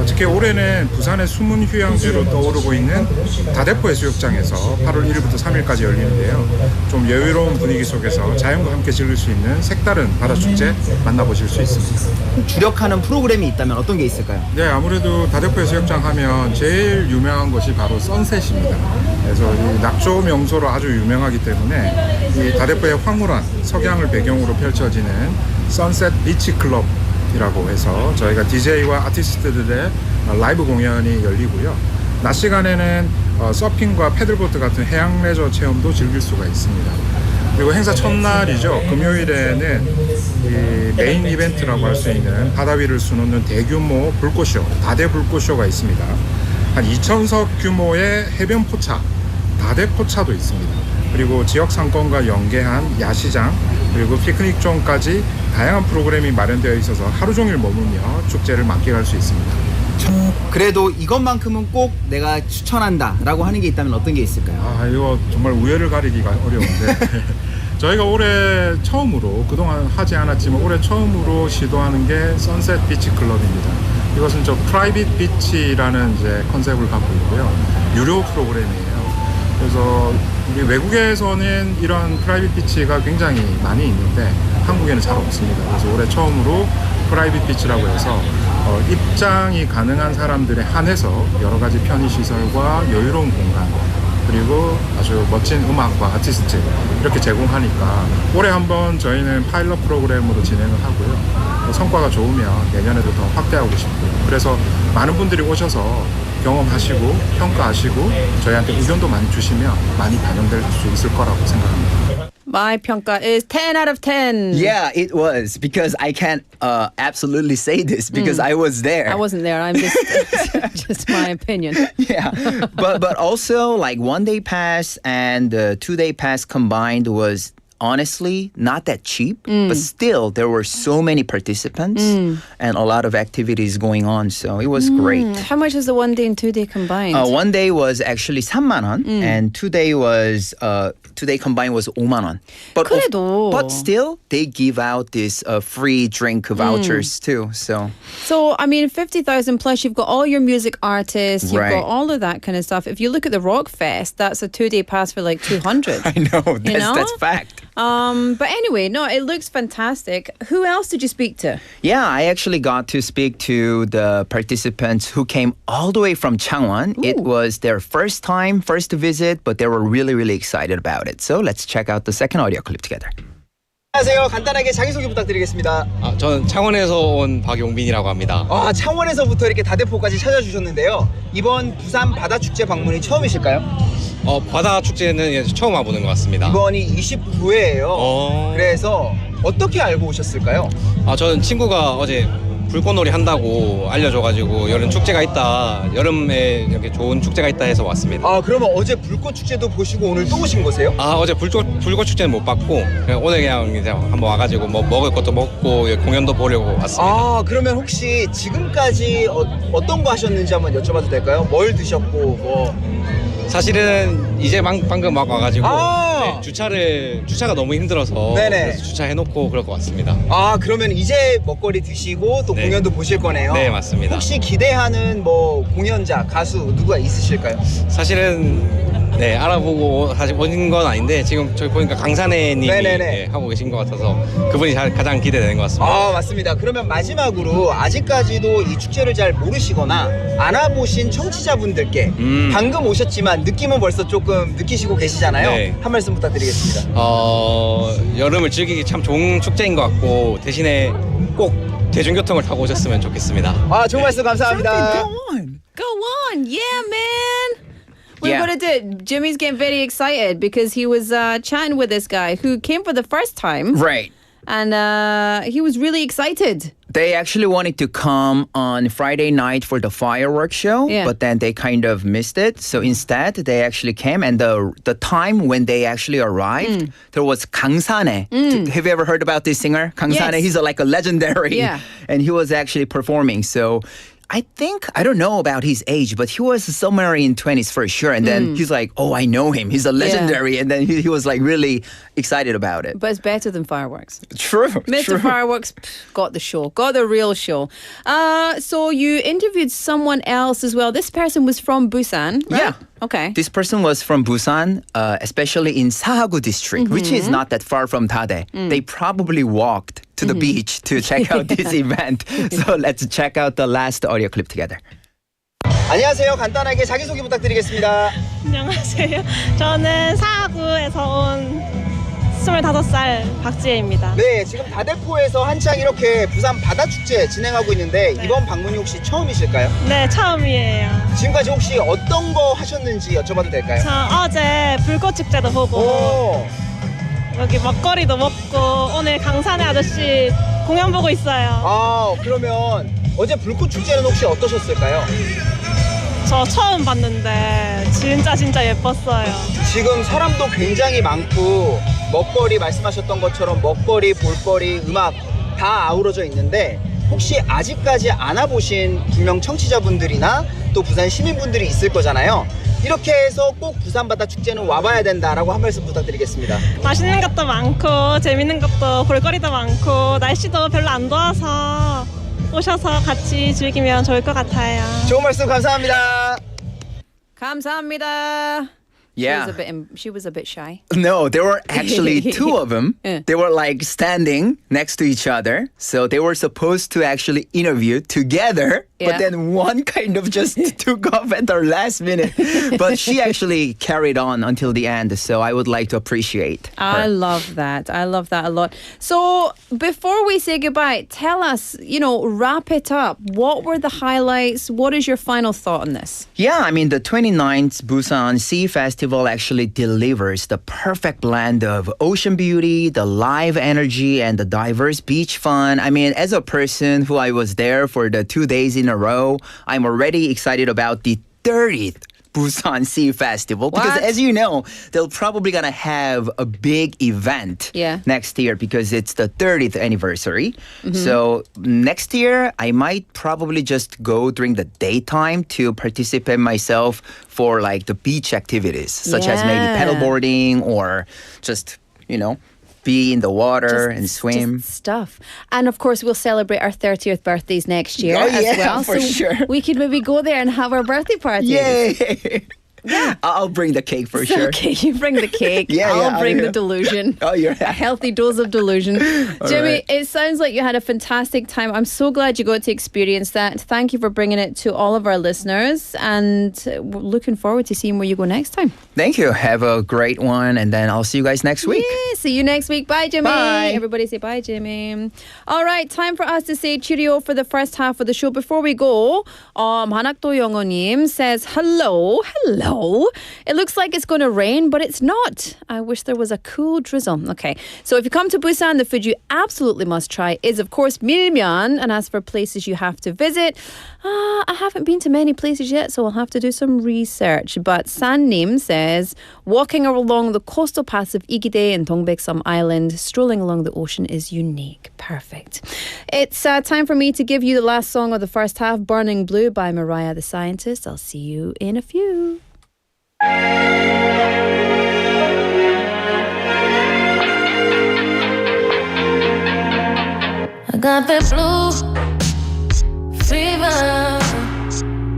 특히 올해는 부산의 숨은 휴양지로 떠오르고 있는 다대포 해수욕장에서 8월 1일부터 3일까지 열리는데요. 좀 여유로운 분위기 속에서 자연과 함께 즐길 수 있는 색다른 바다축제 만나보실 수 있습니다. 주력하는 프로그램이 있다면 어떤 게 있을까요? 네, 아무래도 다대포 해수욕장 하면 제일 유명한 것이 바로 선셋입니다. 그래서 이 낙조 명소로 아주 유명하기 때문에 이 다대포의 황홀한 석양을 배경으로 펼쳐지는 선셋 비치 클럽 이라고 해서 저희가 DJ와 아티스트들의 라이브 공연이 열리고요. 낮 시간에는 서핑과 패들보트 같은 해양 레저 체험도 즐길 수가 있습니다. 그리고 행사 첫날이죠. 금요일에는 이 메인 이벤트라고 할 수 있는 바다 위를 수놓는 대규모 불꽃쇼, 다대 불꽃쇼가 있습니다. 한 2,000석 규모의 해변 포차, 다대 포차도 있습니다. 그리고 지역 상권과 연계한 야시장, 그리고 피크닉존까지 다양한 프로그램이 마련되어 있어서 하루 종일 머물며 축제를 만끽할 수 있습니다. 그래도 이것만큼은 꼭 내가 추천한다 라고 하는 게 있다면 어떤 게 있을까요? 아, 이거 정말 우열을 가리기가 어려운데 저희가 올해 처음으로, 그동안 하지 않았지만 올해 처음으로 시도하는 게 선셋 비치 클럽입니다. 이것은 저 프라이빗 비치라는 이제 컨셉을 갖고 있고요. 유료 프로그램이에요. 그래서 우리 외국에서는 이런 프라이빗 비치가 굉장히 많이 있는데 한국에는 잘 없습니다. 그래서 올해 처음으로 프라이빗 비치라고 해서 입장이 가능한 사람들에 한해서 여러 가지 편의시설과 여유로운 공간, 그리고 아주 멋진 음악과 아티스트 이렇게 제공하니까 올해 한번 저희는 파일럿 프로그램으로 진행을 하고요. 성과가 좋으면 내년에도 더 확대하고 싶고요. 그래서 많은 분들이 오셔서 경험하시고 평가하시고 저희한테 의견도 많이 주시면 많이 반영될 수 있을 거라고 생각합니다. My 평가 is 10 out of 10. Yeah, it was because I can't absolutely say this because I was there. I wasn't there. I'm just just my opinion. Yeah, but also like 1 day pass and 2 day pass combined was honestly not that cheap, but still there were so many participants and a lot of activities going on, so it was great. How much is the 1 day and 2 day combined? 1 day was actually 3만 원 and 2 day was 2 day combined was 5만 원. 그래도. But still they give out this free drink vouchers too. So I mean 50,000 plus, you've got all your music artists, you've Right. got all of that kind of stuff. If you look at the Rock Fest, that's a 2 day pass for like 200. I know that's fact. But anyway, no, it looks fantastic. Who else did you speak to? Yeah, I actually got to speak to the participants who came all the way from Changwon. It was their first visit, but they were really, really excited about it. So let's check out the second audio clip together. 안녕하세요. 간단하게 자기소개 부탁드리겠습니다. 저는 창원에서 온 박용빈이라고 합니다. 창원에서부터 이렇게 다대포까지 찾아주셨는데요. 이번 부산 바다축제 방문이 처음이실까요? 바다 축제는 처음 와보는 것 같습니다. 이번이 29회예요. 그래서 어떻게 알고 오셨을까요? 저는 친구가 어제 불꽃놀이 한다고 알려줘가지고 여름 축제가 있다, 여름에 이렇게 좋은 축제가 있다 해서 왔습니다. 그러면 어제 불꽃축제도 보시고 오늘 또 오신 거세요? 어제 불꽃 축제는 못 봤고 오늘 그냥 한번 와가지고 뭐 먹을 것도 먹고 공연도 보려고 왔습니다. 그러면 혹시 지금까지 어떤 거 하셨는지 한번 여쭤봐도 될까요? 뭘 드셨고 뭐? 사실은 이제 방금 막 와가지고 네, 주차가 너무 힘들어서 그래서 주차해놓고 그럴 것 같습니다. 그러면 이제 먹거리 드시고 또 공연도 보실 거네요. 네, 맞습니다. 혹시 기대하는 뭐 공연자, 가수 누가 있으실까요? 사실은 알아보고 사실 오신 건 아닌데 지금 저기 보니까 강산혜 님이 하고 계신 것 같아서 그분이 가장 기대되는 것 같습니다. 맞습니다. 그러면 마지막으로 아직까지도 이 축제를 잘 모르시거나 알아보신 청취자분들께 방금 오셨지만 느낌은 벌써 조금 느끼시고 계시잖아요. 한 말씀 부탁드리겠습니다. 여름을 즐기기 참 좋은 축제인 것 같고 대신에 꼭 대중교통을 타고 오셨으면 좋겠습니다. 좋은 말씀 감사합니다. Go on. Yeah, man. We're going to do it. Jimmy's getting very excited because he was chatting with this guy who came for the first time. Right. And he was really excited. They actually wanted to come on Friday night for the fireworks show, but then they kind of missed it. So instead, they actually came, and the time when they actually arrived, there was 강산혜. Have you ever heard about this singer? 강산혜, he's like a legendary, and he was actually performing. So I think, I don't know about his age, but he was somewhere in 20s for sure. And then he's like, oh, I know him. He's a legendary. And then he was like really excited about it. But it's better than fireworks. True. Mr. Fireworks got the show, got the real show. So you interviewed someone else as well. This person was from Busan, right? Yeah. Okay. This person was from Busan, especially in Sahagu district, which is not that far from Tade. They probably walked to the beach to check out this event. So let's check out the last audio clip together. 안녕하세요. 간단하게 자기소개 부탁드리겠습니다. 안녕하세요. 저는 사하구에서 온 25살 박지혜입니다. 네, 지금 다대포에서 한창 이렇게 부산 바다축제 진행하고 있는데 이번 방문이 혹시 처음이실까요? 네, 처음이에요. 지금까지 혹시 어떤 거 하셨는지 여쭤봐도 될까요? 저 어제 불꽃축제도 보고 여기 먹거리도 먹고 오늘 강산의 아저씨 공연 보고 있어요. 아, 그러면 어제 불꽃축제는 혹시 어떠셨을까요? 저 처음 봤는데 진짜 예뻤어요. 지금 사람도 굉장히 많고 먹거리 말씀하셨던 것처럼 먹거리, 볼거리, 음악 다 아우러져 있는데 혹시 아직까지 안 와보신 분명 청취자분들이나 또 부산 시민분들이 있을 거잖아요. 이렇게 해서 꼭 부산 바다 축제는 와봐야 된다라고 한 말씀 부탁드리겠습니다. 맛있는 것도 많고 재밌는 것도 볼거리도 많고 날씨도 별로 안 더워서 오셔서 같이 즐기면 좋을 것 같아요. 좋은 말씀 감사합니다. 감사합니다. Yeah. She was a bit shy. No, there were actually two of them. Yeah. They were like standing next to each other. So they were supposed to actually interview together. Yeah. But then one kind of just took off at the last minute. But she actually carried on until the end. So I would like to appreciate her. I love that. I love that a lot. So before we say goodbye, tell us, wrap it up. What were the highlights? What is your final thought on this? Yeah, I mean, the 29th Busan Sea Festival actually delivers the perfect blend of ocean beauty, the live energy, and the diverse beach fun. I mean, as a person who I was there for the 2 days in a row, I'm already excited about the 30th Busan Sea Festival because as you know, they're probably gonna have a big event next year because it's the 30th anniversary. So next year, I might probably just go during the daytime to participate myself for like the beach activities, such as maybe paddleboarding or just, be in the water and swim. Just stuff. And of course, we'll celebrate our 30th birthdays next year as well. For sure. We could maybe go there and have our birthday party. Yay! Yeah. I'll bring the cake for sure. Okay, you bring the cake. I'll bring the delusion. Oh, you're a healthy dose of delusion. Jimmy, right. it sounds like you had a fantastic time. I'm so glad you got to experience that. Thank you for bringing it to all of our listeners, and we're looking forward to seeing where you go next time. Thank you. Have a great one, and then I'll see you guys next week. Yeah, see you next week. Bye, Jimmy. Bye. Everybody say bye, Jimmy. All right, time for us to say cheerio for the first half of the show. Before we go, 한학도 영어님 says, hello. It looks like it's going to rain, but it's not. I wish there was a cool drizzle. Okay, so if you come to Busan, the food you absolutely must try is, of course, 밀면. And as for places you have to visit, I haven't been to many places yet, so I'll have to do some research. But Sannim says, walking along the coastal paths of Igide and Dongbaeksum Island, strolling along the ocean is unique. Perfect. It's time for me to give you the last song of the first half, Burning Blue by Mariah the Scientist. I'll see you in a few. I got that blue fever,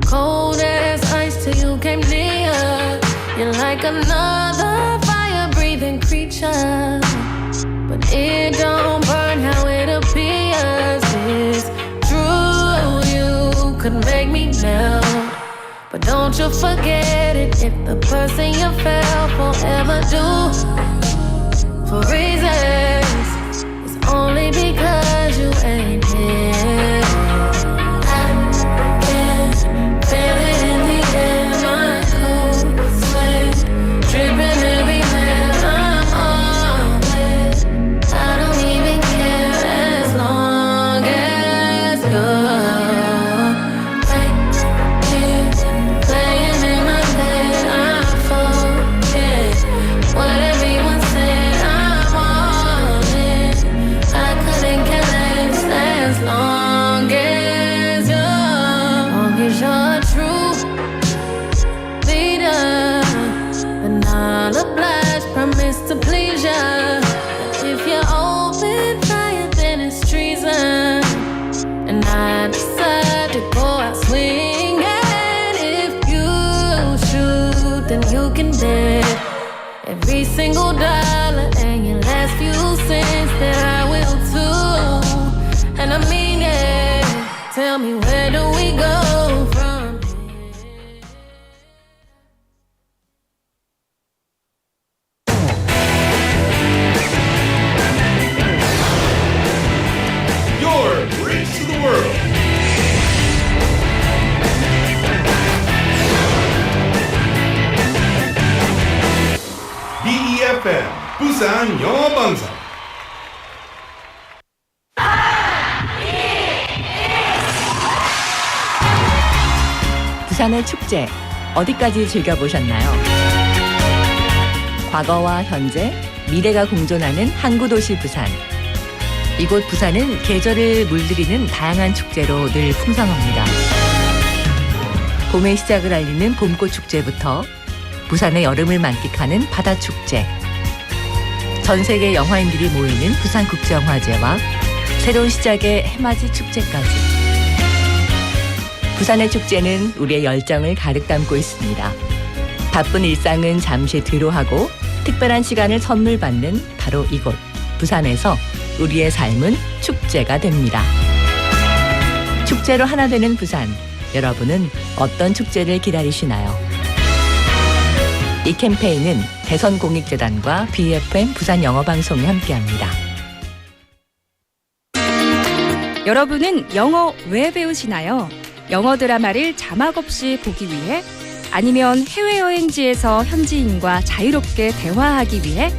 cold as ice till you came near. You're like another fire-breathing creature, but it don't burn how it appears. It's true, you could make me melt. But don't you forget it, if the person you fell for ever do for reasons, it's only because you ain't here. I can feel it in the air, my cold sweat dripping everywhere. I'm all wet, I don't even care as long as you're playing in my bed. I forget what everyone said. I want it, I couldn't care single dollar and your last few cents, then I will too. And I mean it. Tell me, where do we go from here? Your Bridge to the World. BEFM 부산 영어방송. 부산의 축제 어디까지 즐겨보셨나요? 과거와 현재, 미래가 공존하는 항구도시 부산. 이곳 부산은 계절을 물들이는 다양한 축제로 늘 풍성합니다. 봄의 시작을 알리는 봄꽃 축제부터 부산의 여름을 만끽하는 바다축제, 전 세계 영화인들이 모이는 부산국제영화제와 새로운 시작의 해맞이 축제까지. 부산의 축제는 우리의 열정을 가득 담고 있습니다. 바쁜 일상은 잠시 뒤로하고 특별한 시간을 선물 받는 바로 이곳 부산에서 우리의 삶은 축제가 됩니다. 축제로 하나 되는 부산, 여러분은 어떤 축제를 기다리시나요? 이 캠페인은 대선공익재단과 BFM 부산영어방송이 함께합니다. 여러분은 영어 왜 배우시나요? 영어 드라마를 자막 없이 보기 위해? 아니면 해외여행지에서 현지인과 자유롭게 대화하기 위해?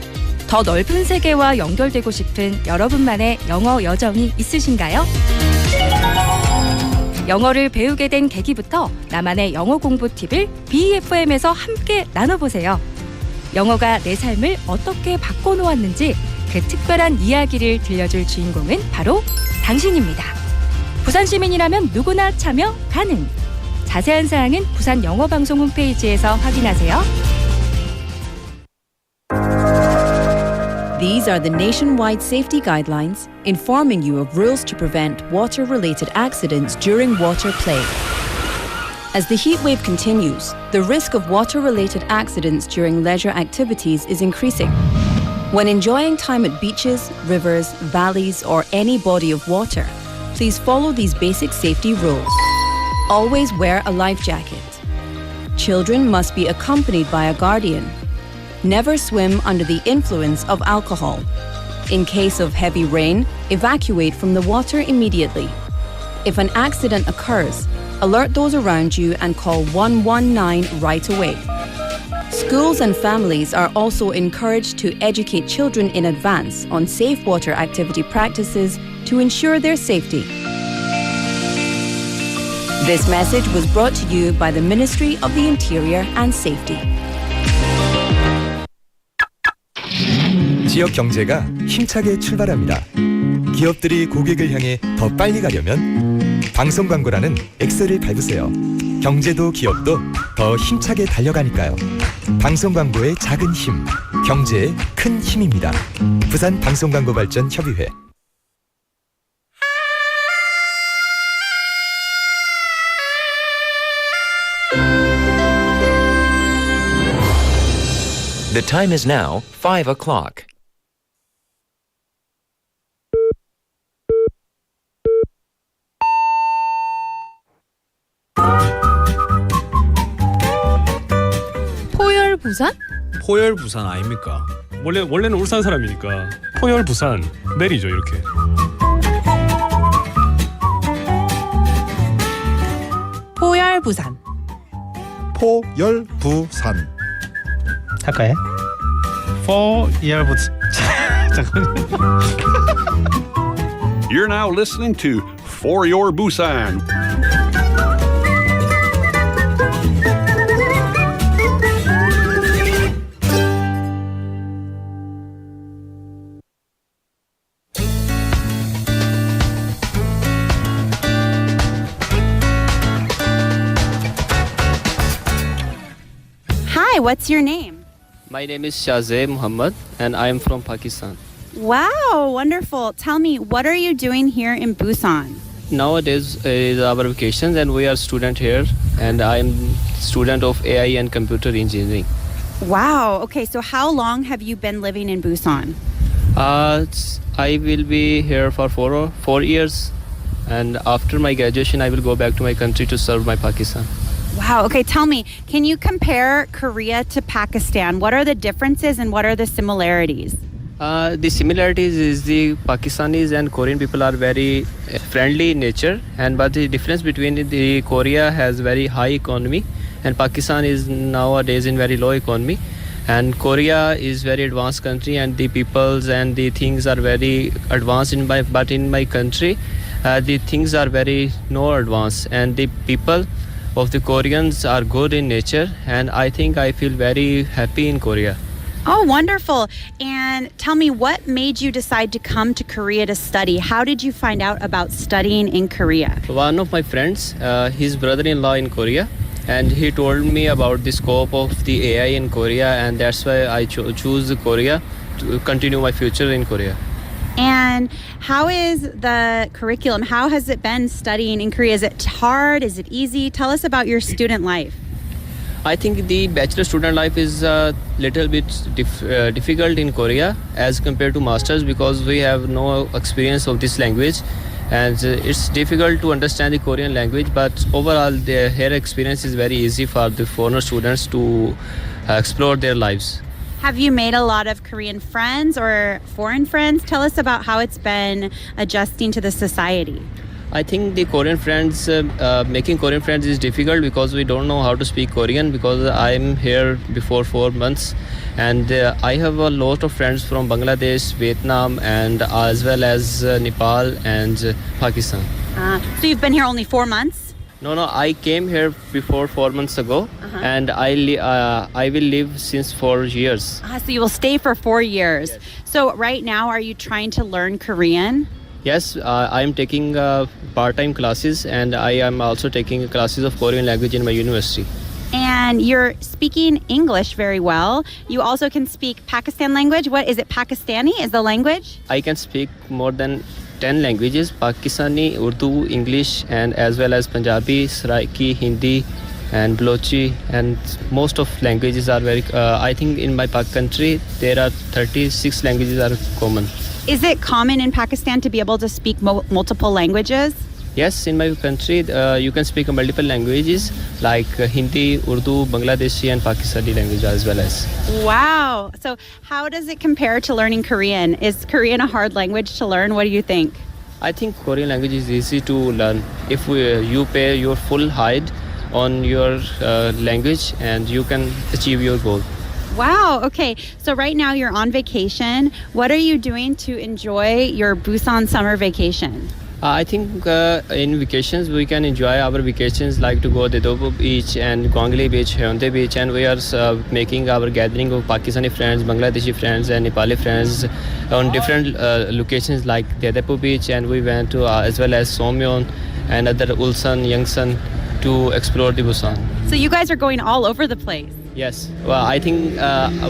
더 넓은 세계와 연결되고 싶은 여러분만의 영어 여정이 있으신가요? 영어를 배우게 된 계기부터 나만의 영어 공부 팁을 BFM에서 함께 나눠보세요. 영어가 내 삶을 어떻게 바꿔놓았는지 그 특별한 이야기를 들려줄 주인공은 바로 당신입니다. 부산 시민이라면 누구나 참여 가능. 자세한 사항은 부산 영어방송 홈페이지에서 확인하세요. These are the nationwide safety guidelines informing you of rules to prevent water-related accidents during water play. As the heat wave continues, the risk of water-related accidents during leisure activities is increasing. When enjoying time at beaches, rivers, valleys, or any body of water, please follow these basic safety rules. Always wear a life jacket. Children must be accompanied by a guardian. Never swim under the influence of alcohol. In case of heavy rain, evacuate from the water immediately. If an accident occurs, alert those around you and call 119 right away. Schools and families are also encouraged to educate children in advance on safe water activity practices to ensure their safety. This message was brought to you by the Ministry of the Interior and Safety. 지역 경제가 힘차게 출발합니다. 기업들이 고객을 향해 더 빨리 가려면 방송 광고라는 엑셀을 밟으세요. 경제도 기업도 더 힘차게 달려가니까요. 방송 광고의 작은 힘, 경제의 큰 힘입니다. 부산 방송광고발전협의회. The time is now 5 o'clock. 포열부산? 포열부산 아닙니까? 원래는 울산 사람이니까 포열부산 내리죠 이렇게. 포열부산. 포열부산. 할까요? 포열부산. 잠깐만요. You're now listening to For Your Busan. Hi, what's your name? My name is Shazay Muhammad and I am from Pakistan. Wow, wonderful. Tell me, what are you doing here in Busan? Nowadays is our vacations and we are student here and I am student of AI and computer engineering. Wow. Okay, so how long have you been living in Busan? I will be here for 4 years, and after my graduation, I will go back to my country to serve my Pakistan. Wow. Okay, tell me, can you compare Korea to Pakistan? What are the differences and what are the similarities? The similarities is the Pakistanis and Korean people are very friendly in nature, but the difference between the Korea has very high economy, and Pakistan is nowadays in very low economy. And Korea is very advanced country, and the peoples and the things are very advanced but in my country, the things are very no advanced, and the people of the Koreans are good in nature, and I think I feel very happy in Korea. Oh, wonderful. And tell me, what made you decide to come to Korea to study? How did you find out about studying in Korea? One of my friends, his brother-in-law in Korea, and he told me about the scope of the AI in Korea, and that's why I choose Korea to continue my future in Korea. And how is the curriculum? How has it been studying in Korea? Is it hard? Is it easy? Tell us about your student life. I think the bachelor student life is a little bit difficult in Korea as compared to masters, because we have no experience of this language, and it's difficult to understand the Korean language, but overall the here experience is very easy for the foreigner students to explore their lives. Have you made a lot of Korean friends or foreign friends? Tell us about how it's been adjusting to the society. I think the Korean friends, making Korean friends is difficult because we don't know how to speak Korean, because I'm here before 4 months, and I have a lot of friends from Bangladesh, Vietnam, and as well as Nepal and Pakistan. So you've been here only 4 months? No, I came here before 4 months ago, and I will live since 4 years. So you will stay for 4 years. Yes. So right now, are you trying to learn Korean? Yes, I am taking part-time classes, and I am also taking classes of Korean language in my university. And you're speaking English very well. You also can speak Pakistan language. What is it? Pakistani is the language? I can speak more than 10 languages: Pakistani, Urdu, English, and as well as Punjabi, Saraiki, Hindi, and Balochi, and most of languages are very. I think in my country there are 36 languages are common. Is it common in Pakistan to be able to speak multiple languages? Yes, in my country you can speak multiple languages like Hindi, Urdu, Bangladeshi, and Pakistani language as well as. Wow. So how does it compare to learning Korean? Is Korean a hard language to learn? What do you think? I think Korean language is easy to learn if you pay your full height on your language, and you can achieve your goal. Wow. Okay. So right now you're on vacation. What are you doing to enjoy your Busan summer vacation? I think in vacations we can enjoy our vacations like to go Dedobo Beach and Gongli Beach, Hyundai Beach, and we are making our gathering of Pakistani friends, Bangladeshi friends, and Nepali friends on different locations like Dedobo Beach, and we went to as well as Somyeon and other Ulsan, Yongsan to explore the Busan. So you guys are going all over the place. Yes, well, I think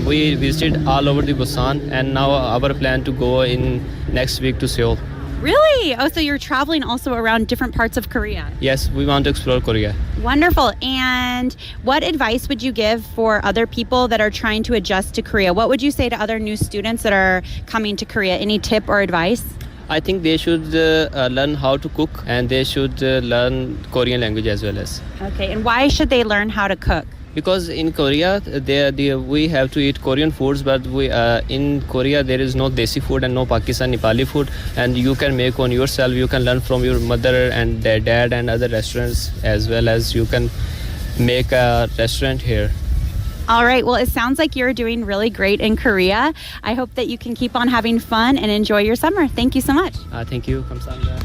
we visited all over the Busan, and now our plan to go in next week to Seoul. Really? Oh, so you're traveling also around different parts of Korea. Yes, we want to explore Korea. Wonderful. And what advice would you give for other people that are trying to adjust to Korea? What would you say to other new students that are coming to Korea? Any tip or advice? I think they should learn how to cook, and they should learn Korean language as well as. Okay, and why should they learn how to cook? Because in Korea, we have to eat Korean foods, but in Korea there is no Desi food and no Pakistan Nepali food, and you can make on yourself. You can learn from your mother and their dad and other restaurants, as well as you can make a restaurant here. All right, well, it sounds like you're doing really great in Korea. I hope that you can keep on having fun and enjoy your summer. Thank you so much. Thank you. 감사합니다.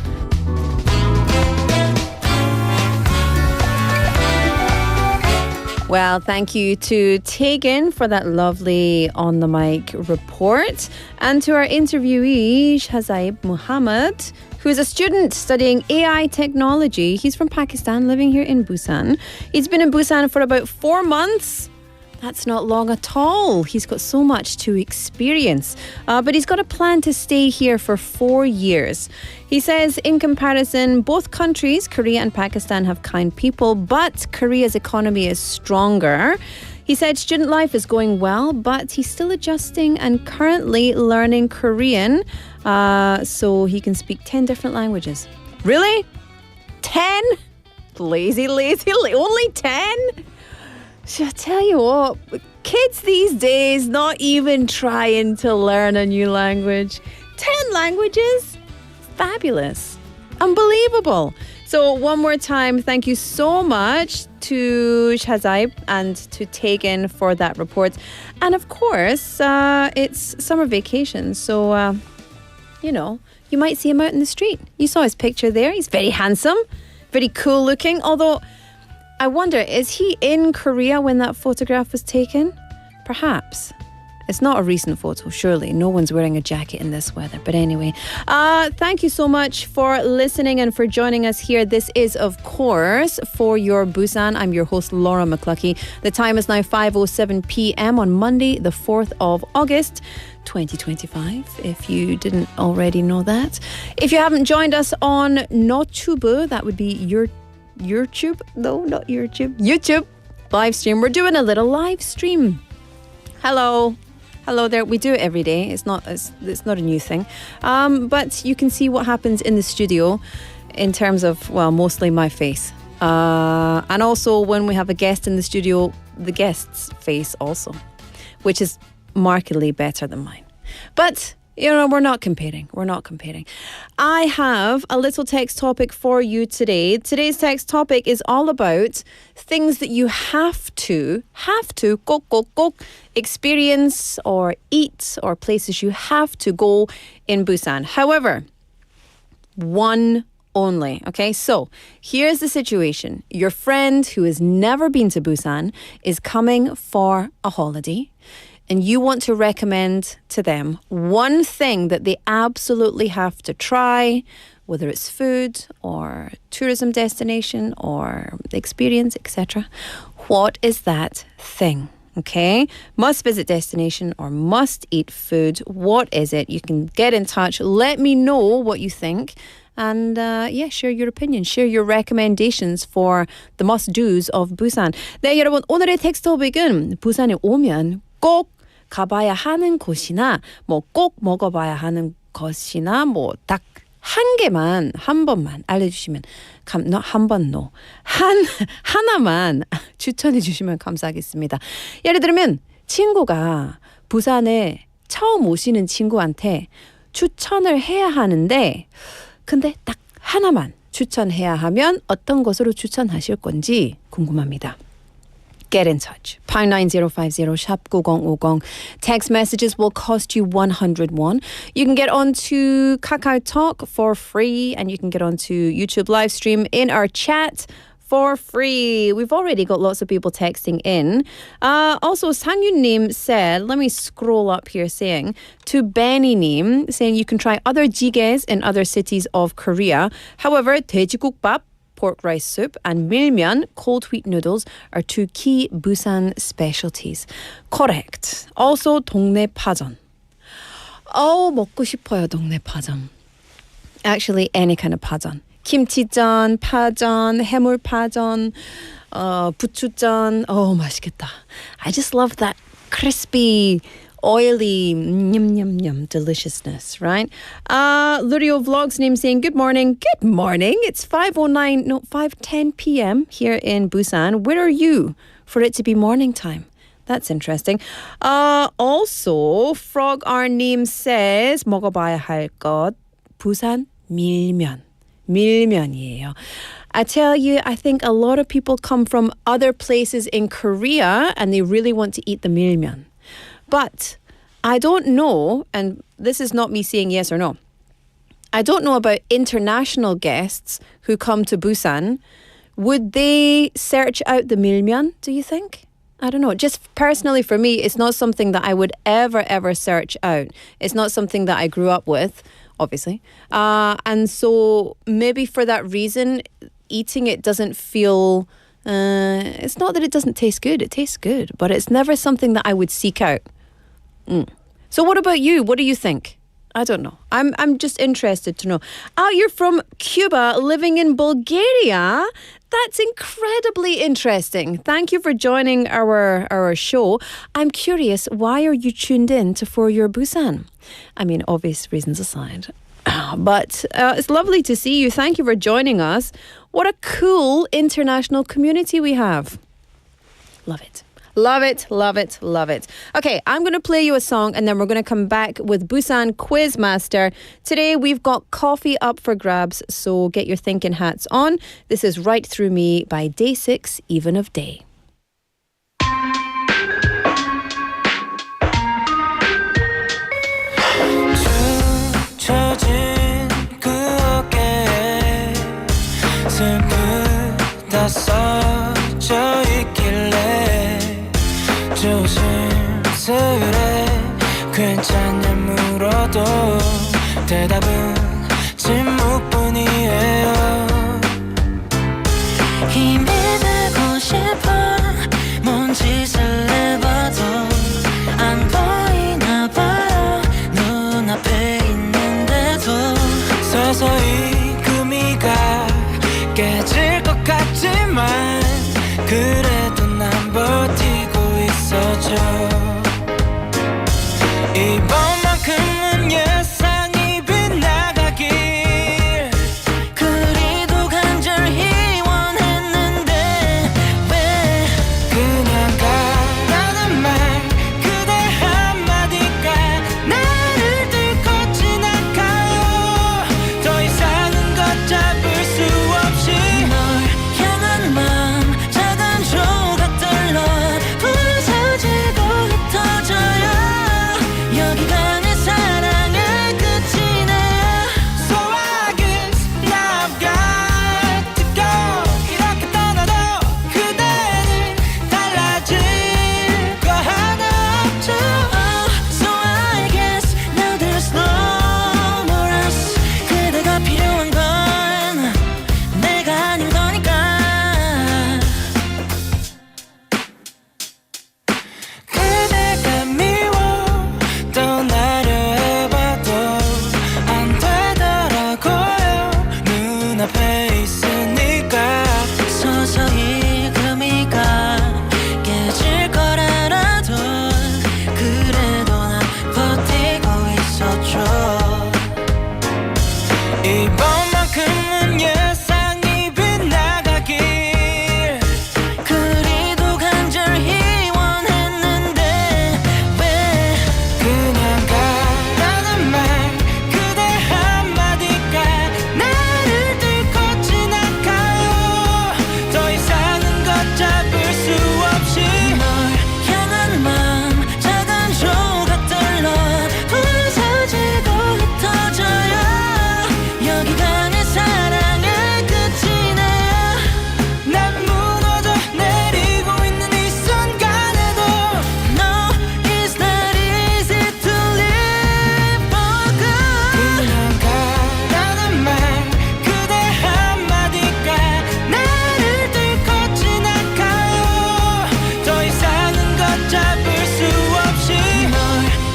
Well, thank you to Tegan for that lovely on the mic report, and to our interviewee Shazaib Muhammad, who is a student studying AI technology. He's from Pakistan, living here in Busan. He's been in Busan for about 4 months. That's not long at all. He's got so much to experience. But he's got a plan to stay here for 4 years. He says, in comparison, both countries, Korea and Pakistan, have kind people, but Korea's economy is stronger. He said student life is going well, but he's still adjusting and currently learning Korean so he can speak 10 different languages. Really? 10? Lazy, only 10? So I tell you what, kids these days not even trying to learn a new language. 10 languages? Fabulous. Unbelievable. So one more time, thank you so much to Shazai and to Tegan for that report. And of course, it's summer vacation, so, you might see him out in the street. You saw his picture there. He's very handsome, very cool looking. Although, I wonder, is he in Korea when that photograph was taken? Perhaps. It's not a recent photo, surely. No one's wearing a jacket in this weather. But anyway, thank you so much for listening and for joining us here. This is, of course, For Your Busan. I'm your host, Laura McCluckey. The time is now 5:07 p.m. on Monday, the 4th of August, 2025, if you didn't already know that. If you haven't joined us on Notubu, that would be your YouTube. No, not YouTube. YouTube live stream. We're doing a little live stream. Hello there. We do it every day. It's not a new thing. But you can see what happens in the studio in terms of, well, mostly my face. And also when we have a guest in the studio, the guest's face also, which is markedly better than mine. But we're not comparing. I have a little text topic for you today. Today's text topic is all about things that you have to, 꼭 experience or eat, or places you have to go in Busan. However, one only. Okay, so here's the situation. Your friend who has never been to Busan is coming for a holiday, and you want to recommend to them one thing that they absolutely have to try, whether it's food or tourism destination or experience, etc. What is that thing? Okay, must visit destination or must eat food. What is it? You can get in touch. Let me know what you think. And share your opinion, share your recommendations for the must-dos of Busan. 네, 여러분, 오늘의 텍스트 토픽은 부산에 오면 꼭 가봐야 하는 곳이나 꼭 먹어봐야 하는 것이나 딱 한 개만 한 번만 알려주시면 하나만 추천해 주시면 감사하겠습니다. 예를 들면 친구가 부산에 처음 오시는 친구한테 추천을 해야 하는데 근데 딱 하나만 추천해야 하면 어떤 것으로 추천하실 건지 궁금합니다. Get in touch. Pound 9050 샵 9050. Text messages will cost you 100 won. You can get onto Kakao Talk for free, and you can get onto YouTube live stream in our chat for free. We've already got lots of people texting in. Also, Sangyun-nim said, let me scroll up here saying, to Benny-nim, saying you can try other jigaes in other cities of Korea. However, 돼지국밥, pork rice soup, and milmyeon, cold wheat noodles, are two key Busan specialties. Correct. Also, 동네 파전. 먹고 싶어요, 동네 파전. Actually, any kind of 파전. 김치전, 파전, 해물파전, 부추전. 맛있겠다. I just love that crispy, oily, yum, deliciousness, right? Lurio Vlogs name saying, good morning. Good morning. It's 5:10 p.m. here in Busan. Where are you for it to be morning time? That's interesting. Also, Frog R name says, 먹어봐야 할 것, 부산 밀면. 밀면이에요. I tell you, I think a lot of people come from other places in Korea and they really want to eat the 밀면. But I don't know, and this is not me saying yes or no, I don't know about international guests who come to Busan. Would they search out the 밀면, do you think? I don't know. Just personally for me, it's not something that I would ever search out. It's not something that I grew up with, obviously. And so maybe for that reason, eating it doesn't feel... it's not that it doesn't taste good. It tastes good. But it's never something that I would seek out. So what about you? What do you think? I don't know. I'm just interested to know. You're from Cuba, living in Bulgaria. That's incredibly interesting. Thank you for joining our show. I'm curious, why are you tuned in to For Your Busan? I mean, obvious reasons aside. But it's lovely to see you. Thank you for joining us. What a cool international community we have. Love it. Love it, love it, love it. Okay, I'm going to play you a song and then we're going to come back with Busan Quizmaster. Today we've got coffee up for grabs, so get your thinking hats on. This is Right Through Me by Day 6, Even of Day. 조심스레 괜찮냐 물어도 대답은 침묵뿐이에요. 힘이 되고 싶어 뭔 짓을 해봐도 안 보이나 봐요. 눈앞에 있는데도 서서히 금이가 깨질 것 같지만 그래도 난 버티고 있어줘. 이번만큼은 예상이 빗나가길 그리도 간절히 원했는데 왜 그냥 가라는 말 그대 한마디가 나를 뚫고 지나가요. 더 이상은 걷잡을 수 없이 널 향한 마음 작은 조각들로 부서지고 흩어져요. 여기가 내 사랑의 끝이네요. So I guess now I've got to go. 이렇게 떠나도 그대는 달라질 거 하나 없죠. So I guess now there's no more us. 그대가 필요한 건 내가 아닌 거니까. 그대가 미워 떠나려 해봐도 안 되더라고요. 눈앞에 있으니까 서서히 금이가 깨질 걸 알아도 그래도 난 버티고 있었죠. 이번만큼은 예상이 빗나가길 그리도 간절히 원했는데 왜 그냥 가라는 말 그대 한마디가 나를 뚫고 지나가요. 더 이상은 걷잡을 수 없이 널 향한 마음 작은 조각들로 부서지고 흩어져요. 여기가 내 사랑의 끝이네요. 난 무너져 내리고 있는 이 순간에도 No, it's not easy to live for good. 그냥 가라는 말 그대 한마디가 나를 뚫고 지나가요. 더 이상은 걷잡을 수 없이 널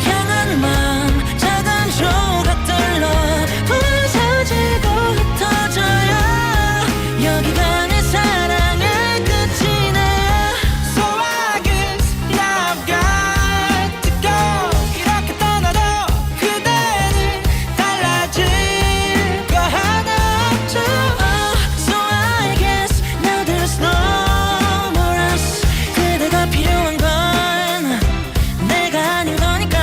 향한 마음 작은 조각들로 부서지고 흩어져요. 여기가 내 사랑의 끝이네요. So I guess now I've got to go. 이렇게 떠나도 그대는 달라질 거 하나 없죠. So I guess now there's no more us. 그대가 필요한 건 내가 아닌 거니까.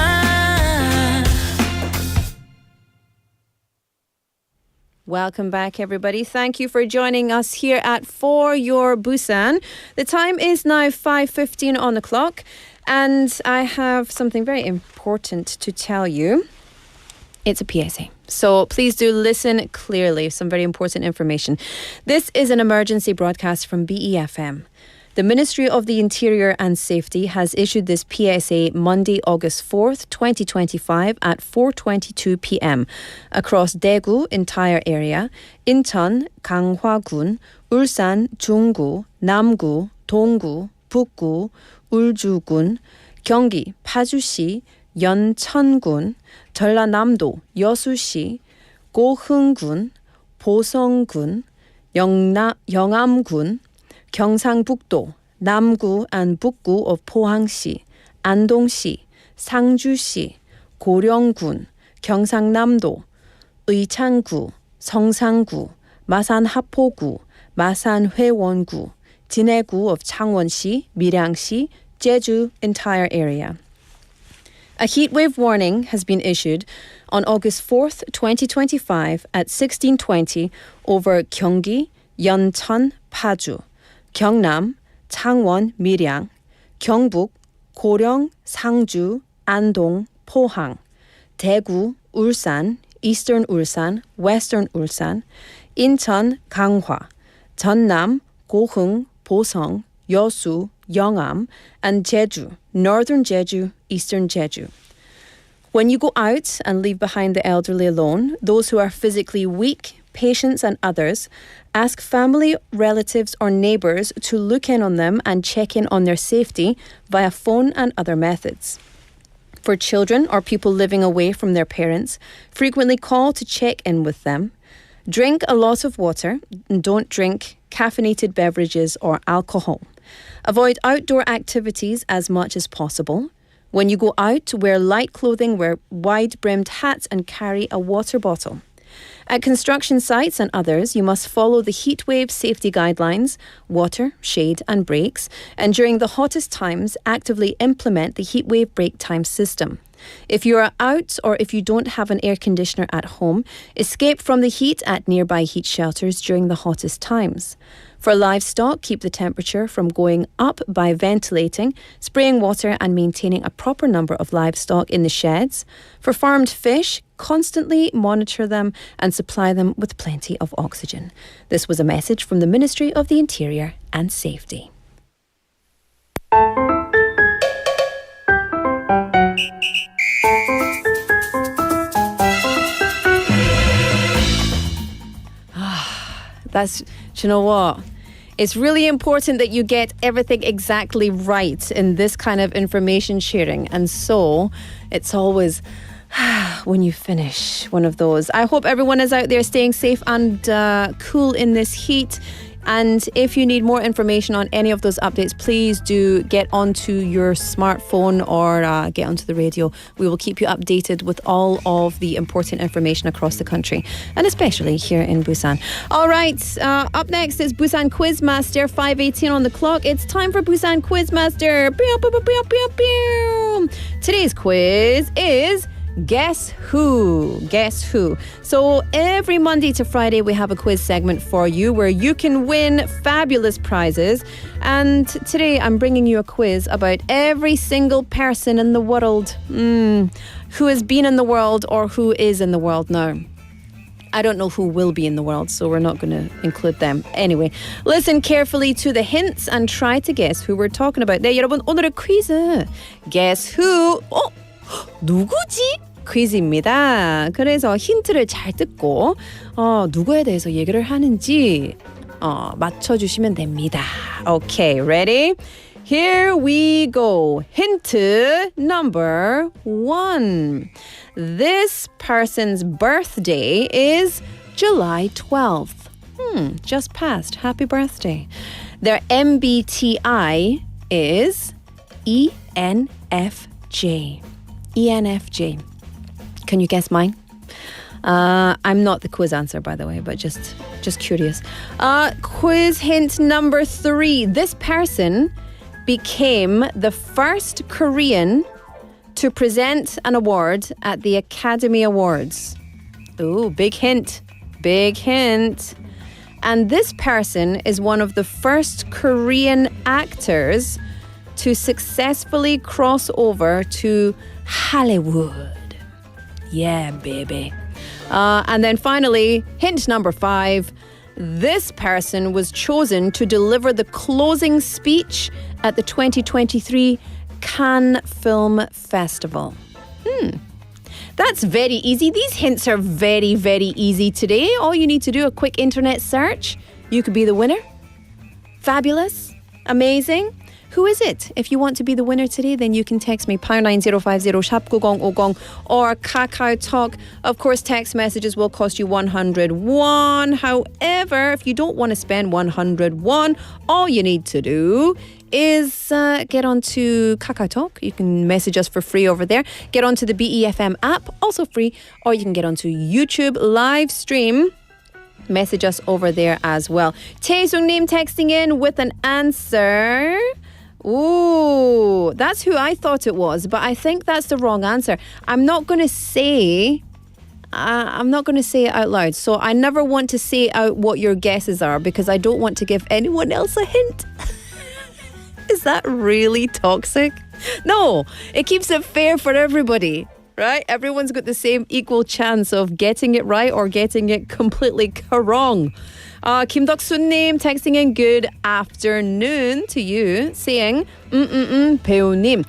Welcome back, everybody. Thank you for joining us here at For Your Busan. The time is now 5:15 on the clock, and I have something very important to tell you. It's a PSA. So please do listen clearly. Some very important information. This is an emergency broadcast from BEFM. The Ministry of the Interior and Safety has issued this PSA Monday, August 4th, 2025 at 4:22 p.m. across Daegu entire area, Incheon, Ganghwa-gun, Ulsan, Junggu, Namgu, Donggu, Bukgu, Ulju-gun, Gyeonggi, Paju시, Yeoncheon-gun, 전라남도, 여수시, 고흥군, 보성군, 영암군, 경상북도, 남구 and 북구 of 포항시, 안동시, 상주시, 고령군, 경상남도, 의창구, 성상구, 마산하포구, 마산회원구, 진해구 of 창원시, 밀양시, Jeju entire area. A heatwave warning has been issued on August 4th, 2025 at 16:20 over Gyeonggi, Yeoncheon, Paju, Gyeongnam, 창원, 밀양, 경북, 고령, 상주, 안동, 포항, 대구, 울산, Eastern Ulsan, Western Ulsan, 인천, 강화, 전남, 고흥, 보성, 여수, 영암, and Jeju, Northern Jeju, Eastern Jeju. When you go out and leave behind the elderly alone, those who are physically weak, patients and others, ask family, relatives or neighbours to look in on them and check in on their safety via phone and other methods. For children or people living away from their parents, frequently call to check in with them. Drink a lot of water and don't drink caffeinated beverages or alcohol. Avoid outdoor activities as much as possible. When you go out, wear light clothing, wear wide-brimmed hats and carry a water bottle. At construction sites and others, you must follow the heatwave safety guidelines, water, shade and breaks, and during the hottest times, actively implement the heatwave break time system. If you are out or if you don't have an air conditioner at home, escape from the heat at nearby heat shelters during the hottest times. For livestock, keep the temperature from going up by ventilating, spraying water and maintaining a proper number of livestock in the sheds. For farmed fish, constantly monitor them and supply them with plenty of oxygen. This was a message from the Ministry of the Interior and Safety. Do you know what? It's really important that you get everything exactly right in this kind of information sharing. And so it's always when you finish one of those. I hope everyone is out there staying safe and cool in this heat. And if you need more information on any of those updates, please do get onto your smartphone or get onto the radio. We will keep you updated with all of the important information across the country, and especially here in Busan. All right, up next is Busan Quizmaster, 5:18 on the clock. It's time for Busan Quizmaster. Today's quiz is Guess Who? Guess Who? So every Monday to Friday we have a quiz segment for you where you can win fabulous prizes. And today I'm bringing you a quiz about every single person in the world who has been in the world or who is in the world now. I don't know who will be in the world, so we're not going to include them. Anyway, listen carefully to the hints and try to guess who we're talking about. 네, 여러분, 오늘의 퀴즈. Guess Who? 누구지? 퀴즈입니다. 그래서 힌트를 잘 듣고 누구에 대해서 얘기를 하는지 맞춰주시면 됩니다. Okay, ready? Here we go. Hint number 1. This person's birthday is July 12th. Just passed. Happy birthday. Their MBTI is ENFJ. ENFJ. Can you guess mine? I'm not the quiz answer, by the way, but just curious. Quiz hint number 3. This person became the first Korean to present an award at the Academy Awards. Ooh, big hint. Big hint. And this person is one of the first Korean actors to successfully cross over to Hollywood. Yeah, baby. And then finally, hint number 5. This person was chosen to deliver the closing speech at the 2023 Cannes Film Festival. That's very easy. These hints are very, very easy today. All you need to do, a quick internet search. You could be the winner. Fabulous. Amazing. Who is it? If you want to be the winner today, then you can text me #9050 샵 9050 or Kakao Talk. Of course, text messages will cost you 100 won. However, if you don't want to spend 100 won, all you need to do is get onto Kakao Talk. You can message us for free over there. Get onto the BEFM app, also free, or you can get onto YouTube live stream. Message us over there as well. Tae-sung-nim texting in with an answer. Ooh, that's who I thought it was, but I think that's the wrong answer. I'm not going to say it out loud. So I never want to say out what your guesses are because I don't want to give anyone else a hint. Is that really toxic? No, it keeps it fair for everybody. Right? Everyone's got the same equal chance of getting it right or getting it completely wrong. Kim Deok-sun-님 texting in good afternoon to you, saying, 배우님.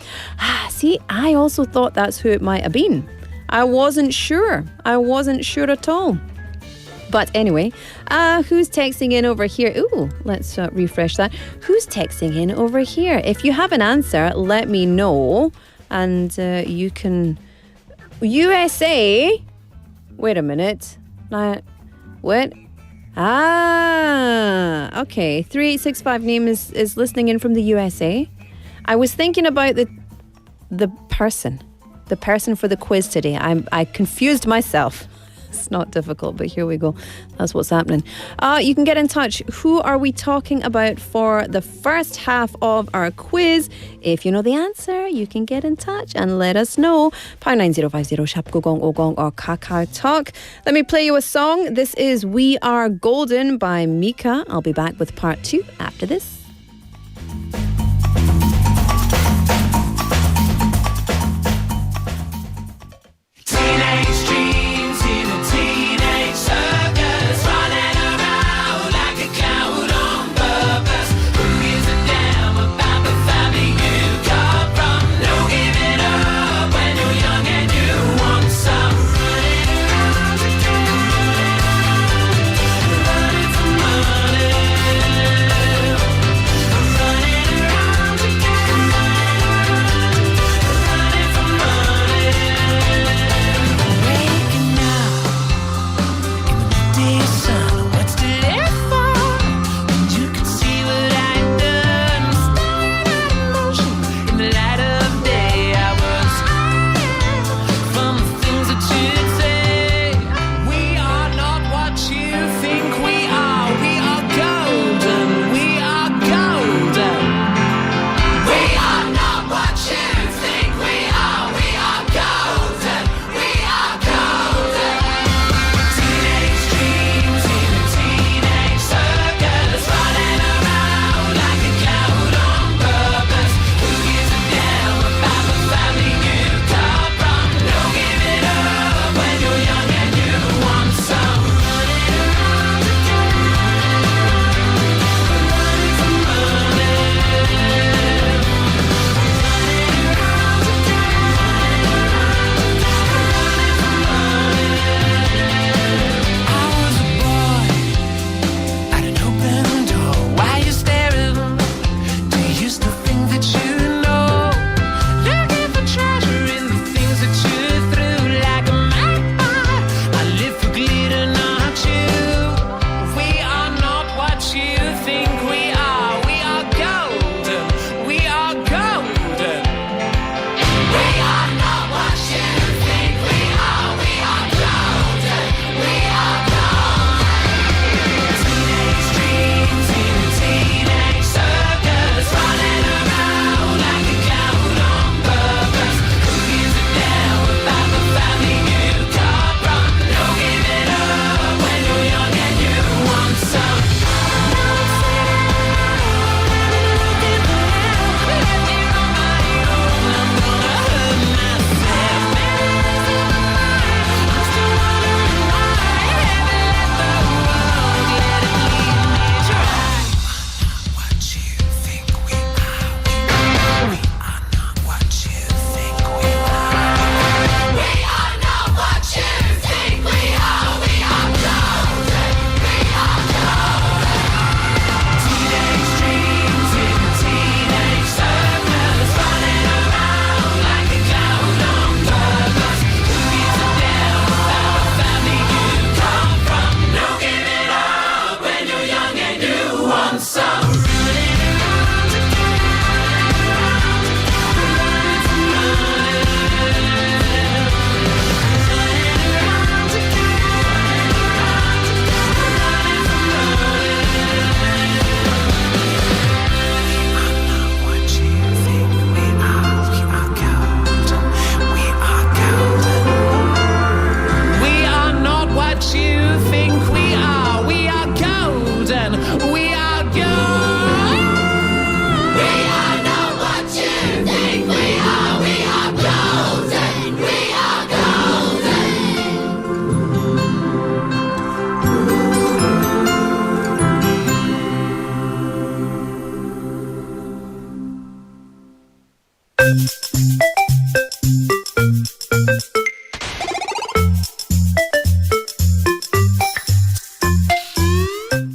See, I also thought that's who it might have been. I wasn't sure at all. But anyway, who's texting in over here? Ooh, let's refresh that. Who's texting in over here? If you have an answer, let me know. And you can... USA? Wait a minute. What? Okay. 3865 name is listening in from the USA. I was thinking about the person for the quiz today. I confused myself. It's not difficult, but here we go. That's what's happening. You can get in touch. Who are we talking about for the first half of our quiz? If you know the answer, you can get in touch and let us know. #9050 샵 9050 or Kakao Talk. Let me play you a song. This is We Are Golden by Mika. I'll be back with part 2 after this.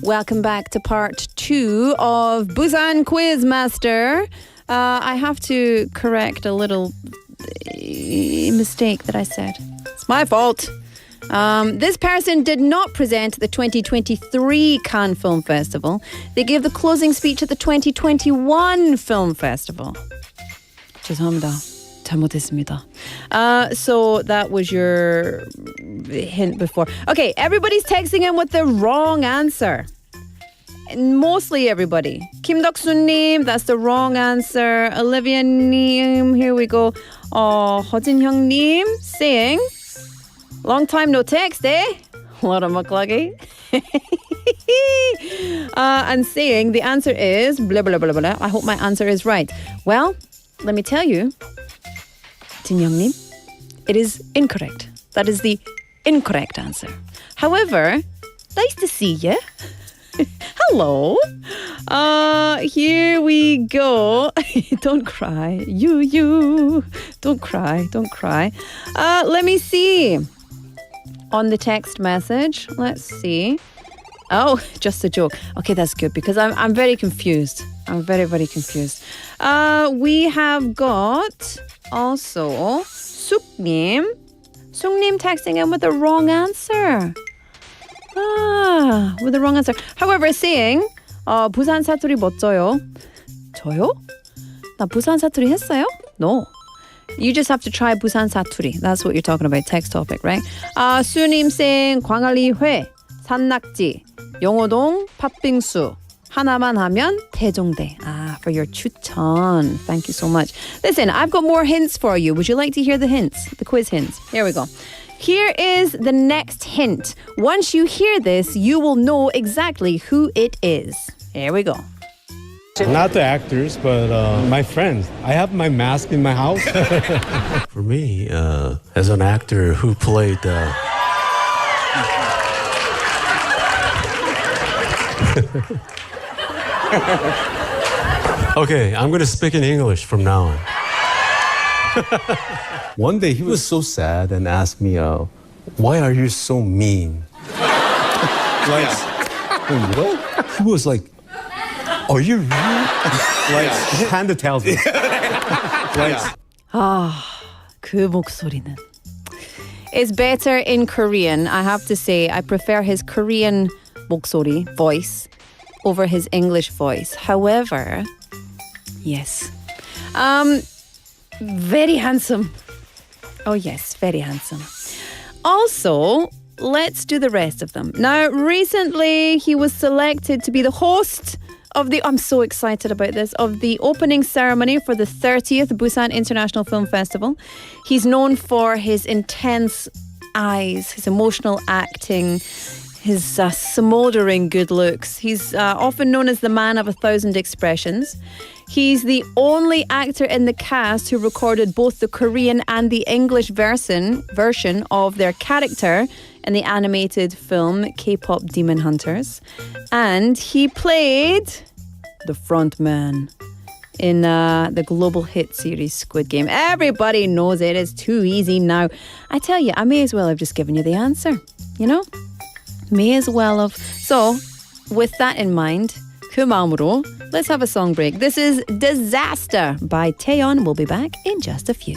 Welcome back to part 2 of Busan Quizmaster. I have to correct a little mistake that I said. It's my fault. This person did not present at the 2023 Cannes Film Festival. They gave the closing speech at the 2021 Film Festival. 죄송합니다. 잘못했습니다. So that was your hint before. Okay, everybody's texting in with the wrong answer. Mostly everybody. 김덕수님, that's the wrong answer. Olivia님, here we go. 허진형님 saying, long time no text, eh? What a McLuggy. And saying the answer is blah, blah, blah, blah. I hope my answer is right. Well, let me tell you, 진영님, it is incorrect. That is the incorrect answer. However, nice to see you. Hello. Here we go. Don't cry. You. Don't cry. Let me see. On the text message, let's see. Oh, just a joke. Okay, that's good because I'm very confused. I'm very, very confused. We have got also Suknim. Suknim texting in with the wrong answer. With the wrong answer. However, saying 부산 사투리 멋져요. 저요? 나 부산 사투리 했어요? No. You just have to try 부산 사투리. That's what you're talking about. Text topic, right? 수님 saying 광안리 회, 산낙지, 영호동 팥빙수. 하나만 하면 태종대. For your 추천. Thank you so much. Listen, I've got more hints for you. Would you like to hear the hints? The quiz hints. Here we go. Here is the next hint. Once you hear this, you will know exactly who it is. Here we go. Not the actors, but my friends. I have my mask in my house. For me, as an actor who played... Okay, I'm going to speak in English from now on. One day he was so sad and asked me, why are you so mean? Like, what? He was like, are you really? Like, his hand tells me. Like, 그 목소리는. It's better in Korean. I have to say, I prefer his Korean 목소리, voice, over his English voice. However, yes. Very handsome. Oh yes, very handsome. Also, let's do the rest of them. Now, recently he was selected to be the host of the, I'm so excited about this, of the opening ceremony for the 30th Busan International Film Festival. He's known for his intense eyes, his emotional acting, his smoldering good looks. He's often known as the man of 1,000 expressions. He's the only actor in the cast who recorded both the Korean and the English version of their character in the animated film K-pop Demon Hunters. And he played the front man in the global hit series Squid Game. Everybody knows it. It's too easy now. I tell you, I may as well have just given you the answer, you know? May as well have. So, with that in mind, 그 마음으로, let's have a song break. This is Disaster by Tegan. We'll be back in just a few.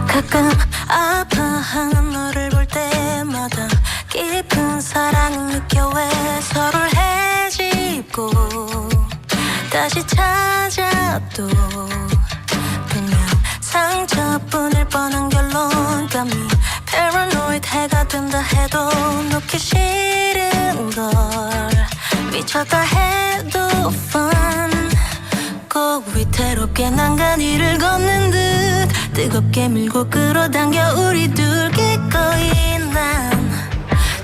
가끔 아파하는 너를 볼 때마다 깊은 사랑을 느껴 왜 서로를 헤집고 다시 찾아도 분명 상처뿐일 뻔한 결론감이 Paranoid 해가 된다 해도 놓기 싫은 걸 미쳤다 해도 fun 꼭 위태롭게 난간 위를 걷는 듯 뜨겁게 밀고 끌어당겨 우리 둘 기꺼이 난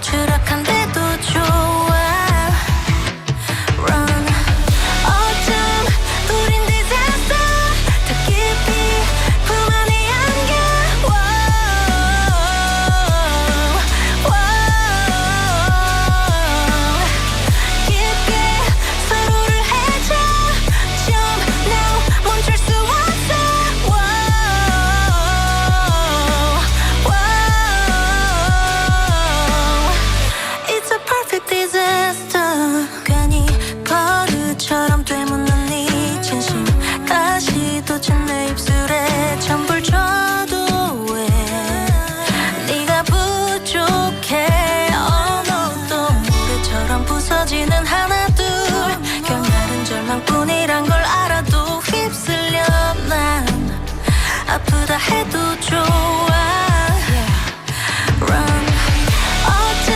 추락한데도 좋아 Run 어쩜 우린 disaster 더 깊이 품 안에 안겨 깊게 서로를 해줘 Jump now 멈출 수 없어 It's a perfect disaster 괜히 버릇처럼 되묻는 네 진심 다시 돋친 내 입술에 전부를 줘도 왜 네가 부족해 언어도 모래처럼 부서지는 하나둘 격렬한 절망뿐이란 걸 알아도 휩쓸려 난 아프다 해도 좋아 Run 어쩜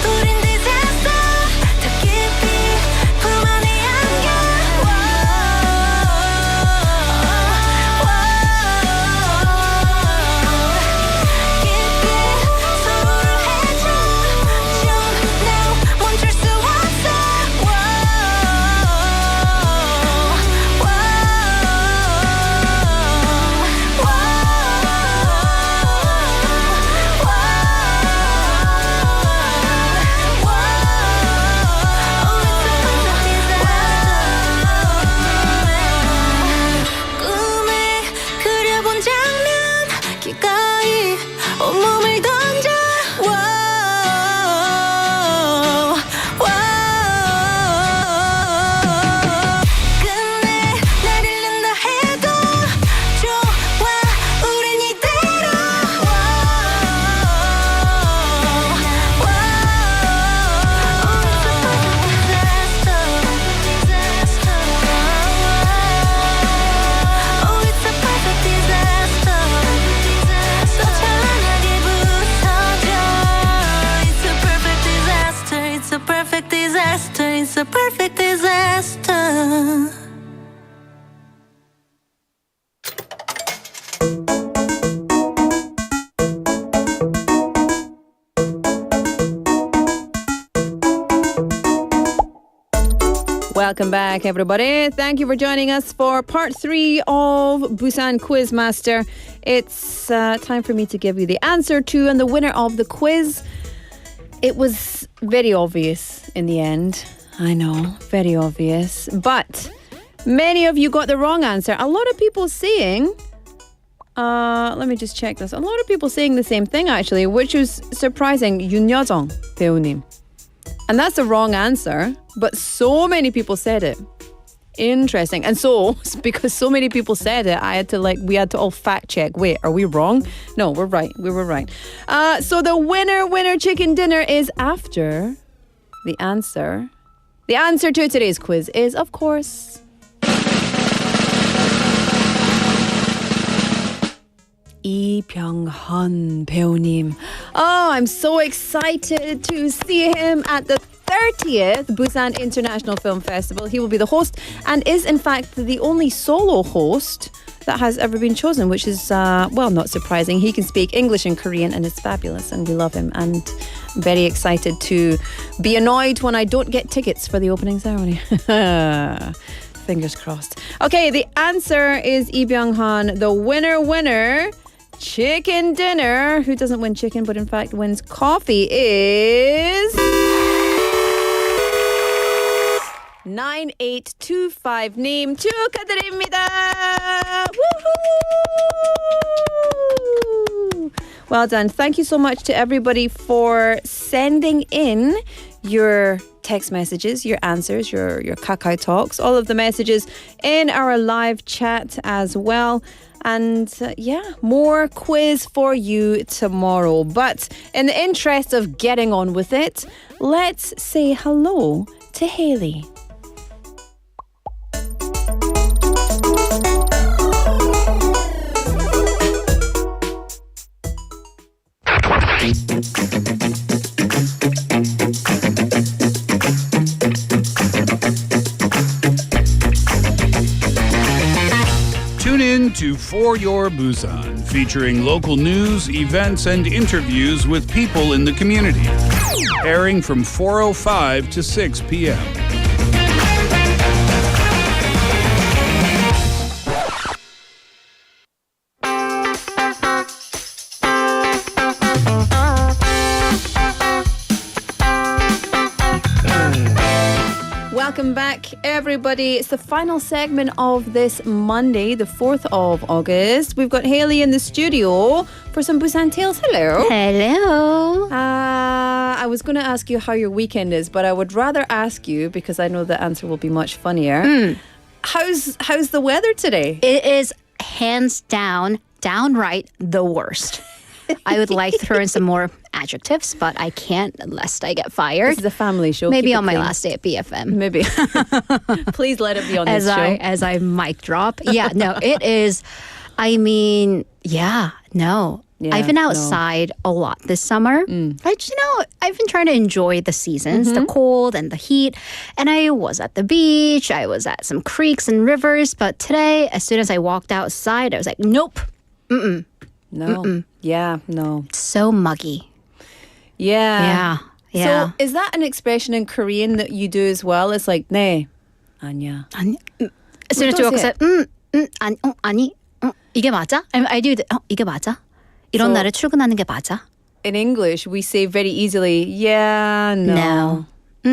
우린 disaster 더 깊이 품 안에 안겨 깊게 서로를 해줘 Jump now 멈출 수 없어 꿈에 그려본 장면 기꺼이 온몸을 던져 끝내 날 잃는다 해도 좋아 우린 이대로 Oh, it's a perfect disaster. 또 찬란하게 부서져. It's a perfect disaster. It's a perfect disaster. It's a perfect disaster. Welcome back, everybody. Thank you for joining us for part 3 of Busan Quizmaster. It's time for me to give you the answer to and the winner of the quiz. It was very obvious in the end. I know, very obvious. But many of you got the wrong answer. A lot of people saying... let me just check this. A lot of people saying the same thing, actually, which was surprising. 윤여정 배우님. And that's the wrong answer, but so many people said it. Interesting. And so, because so many people said it, we had to all fact check. Wait, are we wrong? No, we're right. We were right. So the winner chicken dinner is after the answer. The answer to today's quiz is, of course, 이병헌 배우님. Oh, I'm so excited to see him at the 30th Busan International Film Festival. He will be the host and is in fact the only solo host that has ever been chosen, which is, not surprising. He can speak English and Korean and it's fabulous and we love him. And I'm very excited to be annoyed when I don't get tickets for the opening ceremony. Fingers crossed. Okay, the answer is Lee Byung-han. The winner, chicken dinner. Who doesn't win chicken, but in fact wins coffee is... 9825님 축하드립니다. Woohoo! Well done. Thank you so much to everybody for sending in your text messages, your answers, your Kakao Talks, all of the messages in our live chat as well. And more quiz for you tomorrow. But in the interest of getting on with it, let's say hello to Haley. For Your Busan, featuring local news, events, and interviews with people in the community. Airing from 4:05 to 6 p.m. Welcome back, everybody. It's the final segment of this Monday, the 4th of August. We've got Haley in the studio for some Busan Tales. Hello. Hello. I was going to ask you how your weekend is, but I would rather ask you, because I know the answer will be much funnier. How's the weather today? It is hands down, downright the worst. I would like to throw in some more adjectives, but I can't lest I get fired. This is a family show. Maybe Keep on it my clean. last day at BFM. Maybe. Please let it be on this show. As I mic drop. Yeah, no, it is. I mean, yeah, no. Yeah, I've been outside a lot this summer. I've been trying to enjoy the seasons, the cold and the heat. And I was at the beach. I was at some creeks and rivers. But today, as soon as I walked outside, I was like, nope. Mm-mm. No. Mm-mm. Yeah, no. So muggy. Yeah. Yeah. So is that an expression in Korean that you do as well? It's like, 네, 아니야. As soon as you walk outside, 아니, 이게 맞아? I do the, 이게 맞아? 이런 날에 출근하는 게 맞아? In English, we say very easily, yeah, no. No.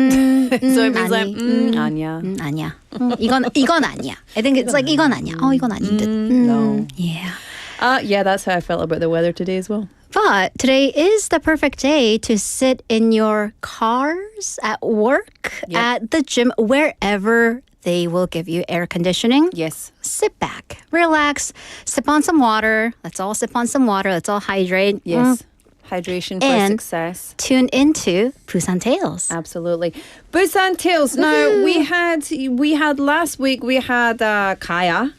So it means like, 아니야. 아니야. 이건 아니야. I think it's like 이건 아니야. 이건 아닌 듯. No. Yeah. Yeah, that's how I felt about the weather today as well. But today is the perfect day to sit in your cars, at work, at the gym, wherever they will give you air conditioning. Yes. Sit back, relax, sip on some water. Let's all sip on some water. Let's all hydrate. Yes. Hydration for and success. Tune into Busan Tales. Absolutely. Busan Tales. Now, we had last week, we had Kaya,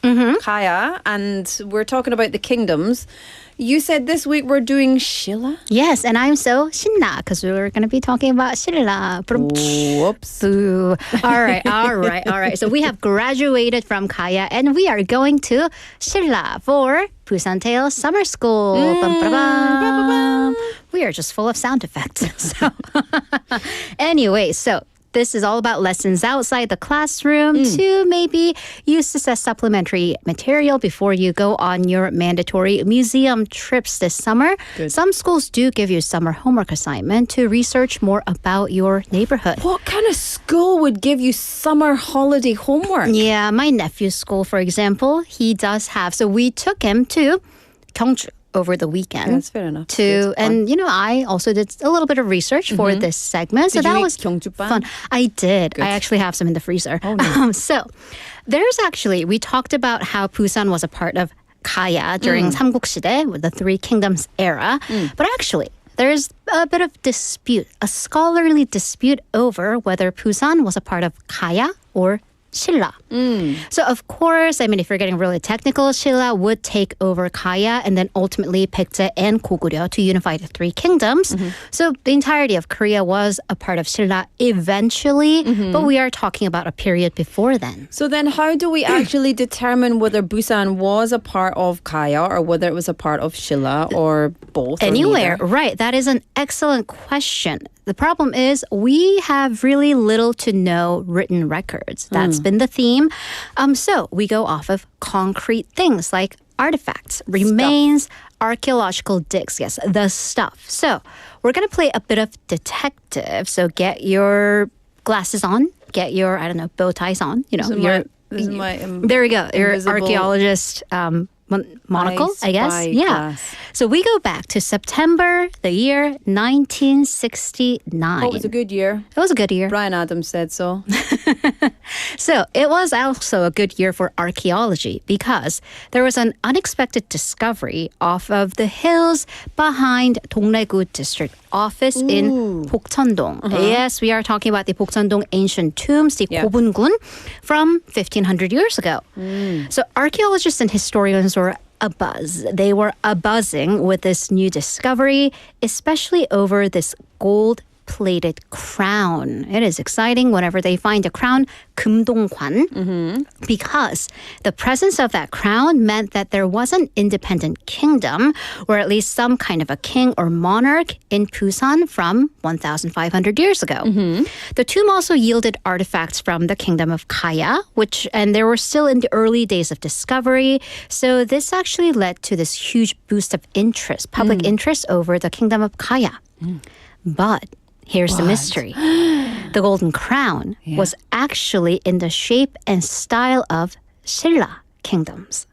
and we're talking about the kingdoms. You said this week we're doing Shilla? Yes, and I'm so 신나 because we were going to be talking about Shilla. Whoops. Boo. All right. So we have graduated from Kaya and we are going to Shilla for Busan Tales Summer School. We are just full of sound effects. So anyway, so this is all about lessons outside the classroom to maybe use this as supplementary material before you go on your mandatory museum trips this summer. Good. Some schools do give you a summer homework assignment to research more about your neighborhood. What kind of school would give you summer holiday homework? Yeah, my nephew's school, for example, he does have. So we took him to Gyeongju over the weekend. That's fair enough. And I also did a little bit of research for this segment. Did so you that eat was gyeongjupan? fun. I did. Good. I actually have some in the freezer. Oh, no. So there's actually, we talked about how Busan was a part of Kaya during 삼국시대, with the Three Kingdoms era. But actually, there's a bit of dispute, a scholarly dispute over whether Busan was a part of Kaya or Shilla. So of course, I mean, if you're getting really technical, Shilla would take over Kaya and then ultimately Baekje and Goguryeo to unify the Three Kingdoms. So the entirety of Korea was a part of Shilla eventually, but we are talking about a period before then. So then how do we actually determine whether Busan was a part of Kaya or whether it was a part of Shilla or both? Anywhere, right. That is an excellent question. The problem is we have really little to no written records. That's been the theme. So we go off of concrete things like artifacts, remains, archaeological digs. Yes, the stuff. So we're going to play a bit of detective. So get your glasses on, get your, bow ties on. This is my there we go. Your invisible archaeologist monocle, I guess. Yeah. Glass. So we go back to September, the year 1969. Oh, it was a good year. It was a good year. Brian Adams said so. So it was also a good year for archaeology because there was an unexpected discovery off of the hills behind Dongnaegu District Office in Bokcheondong. Yes, we are talking about the Bokcheondong ancient tombs, the Gobungun, from 1500 years ago. So archaeologists and historians were abuzz. They were abbuzzing with this new discovery, especially over this gold gold-plated crown. It is exciting whenever they find a crown, 금동관, because the presence of that crown meant that there was an independent kingdom, or at least some kind of a king or monarch in Busan from 1,500 years ago. The tomb also yielded artifacts from the kingdom of Kaya, and they were still in the early days of discovery. So this actually led to this huge boost of interest, public interest over the kingdom of Kaya. But here's the mystery. The golden crown was actually in the shape and style of Silla kingdoms.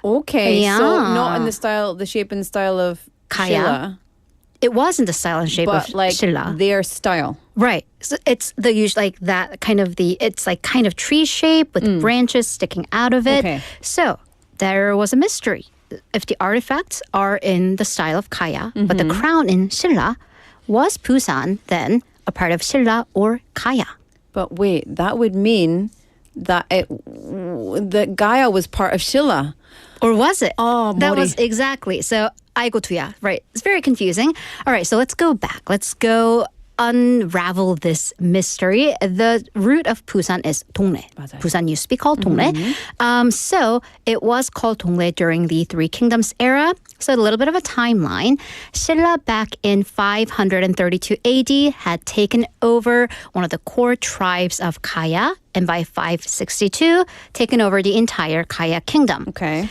Okay, Yeah. so not in the shape and style of Kaya. Silla, It was in the style and shape but of like Silla. their style. Right. So it's the usual like that kind of it's like kind of tree shape with branches sticking out of it. Okay. So there was a mystery. If the artifacts are in the style of Kaya, but the crown in Silla, was Busan then a part of Silla or Kaya? But wait, that would mean that that Gaia was part of Silla. Or was it? Oh, that 머리. was exactly. So 아이고투야. Right. It's very confusing. All right, so let's go back. Let's go unravel this mystery. The root of Busan is 동래. 맞아요. Busan used to be called 동래. So it was called 동래 during the Three Kingdoms era. So a little bit of a timeline. Silla back in 532 AD had taken over one of the core tribes of Kaya, and by 562, taken over the entire Kaya kingdom. Okay.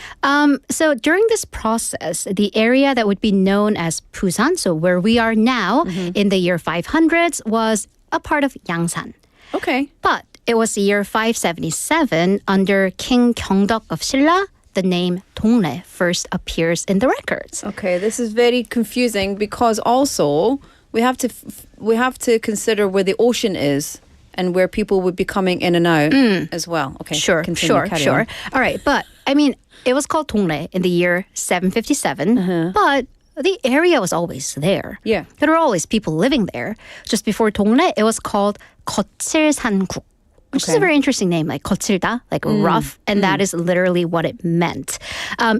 So during this process, the area that would be known as Busan, so where we are now in the year 500s, was a part of Yangsan. Okay. But it was the year 577 under King Gyeongdeok of Silla. The name 동래 first appears in the records. Okay, this is very confusing because also we have to consider where the ocean is and where people would be coming in and out as well. Okay, Sure. carry on. All right, but I mean, it was called 동래 in the year 757, but the area was always there. Yeah. There were always people living there. Just before 동래, it was called 거칠산국, which is a very interesting name, like 거칠다, like rough, and that is literally what it meant.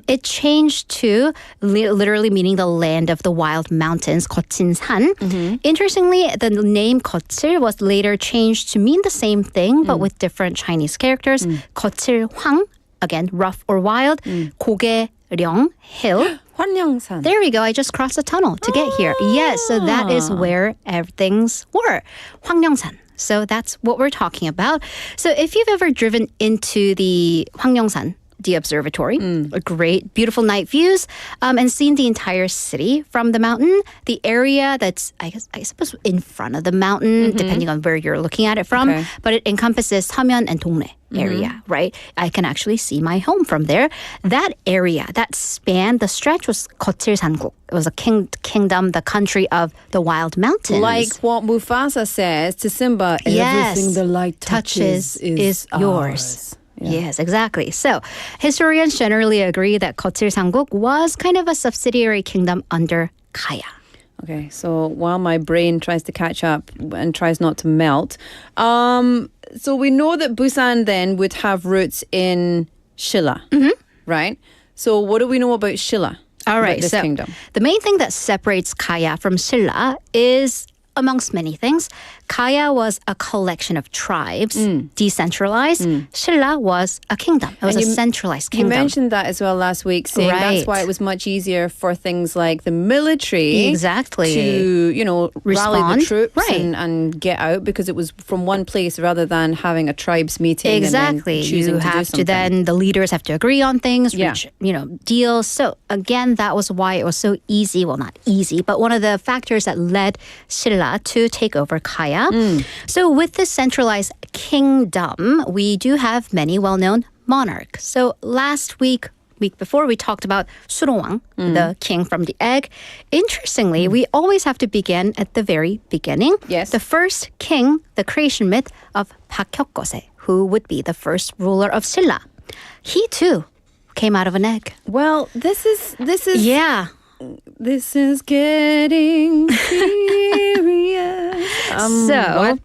It changed to literally meaning the land of the wild mountains, 거친산. Interestingly, the name 거칠 was later changed to mean the same thing, but with different Chinese characters. 거칠황, again, rough or wild. 고개령, hill. 환영산. There we go. I just crossed a tunnel to get here. Yes, so that is where things were. 황령산. So that's what we're talking about. So if you've ever driven into the 황령산, the observatory, a great, beautiful night views, and seen the entire city from the mountain, the area that's, I suppose, in front of the mountain, depending on where you're looking at it from, but it encompasses 서면 and 동래 area, right? I can actually see my home from there. That area, that span, the stretch was 거칠산국. It was a kingdom, the country of the wild mountains. Like what Mufasa says to Simba, everything the light touches is yours. Yeah. Yes, exactly. So historians generally agree that 거칠산국 was kind of a subsidiary kingdom under Kaya. Okay, so while my brain tries to catch up and tries not to melt, so we know that Busan then would have roots in Silla, right? So what do we know about Silla? All right, about this so kingdom? the main thing that separates Kaya from Silla is, amongst many things, Kaya was a collection of tribes, decentralized. Silla was a kingdom. It was a centralized kingdom. You mentioned that as well last week, saying that's why it was much easier for things like the military to, rally the troops and get out, because it was from one place rather than having a tribes meeting. Exactly. And then choosing you to do have to something. then, the leaders have to agree on things, reach, deals. So again, that was why it was so easy. Well, not easy, but one of the factors that led Silla to take over Kaya. So with this centralized kingdom, we do have many well-known monarchs. So last week before, we talked about 수로왕, the king from the egg. Interestingly, we always have to begin at the very beginning. Yes. The first king, the creation myth of 박혁거세, who would be the first ruler of Silla. He too came out of an egg. Well, this is yeah. This is getting serious. So what?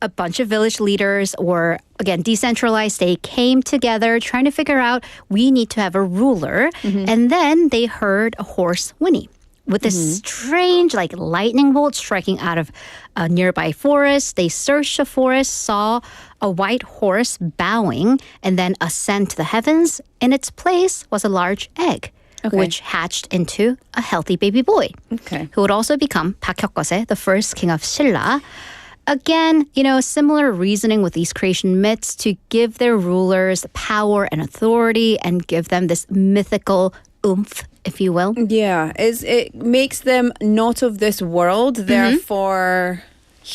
A bunch of village leaders were, again, decentralized. They came together trying to figure out, we need to have a ruler. And then they heard a horse whinny. with this strange like lightning bolt striking out of a nearby forest. They searched the forest, saw a white horse bowing and then ascend to the heavens. In its place was a large egg, which hatched into a healthy baby boy, who would also become 박혁거세, the first king of Silla. Again, similar reasoning with these creation myths to give their rulers power and authority and give them this mythical oomph, if you will. Yeah, it makes them not of this world, therefore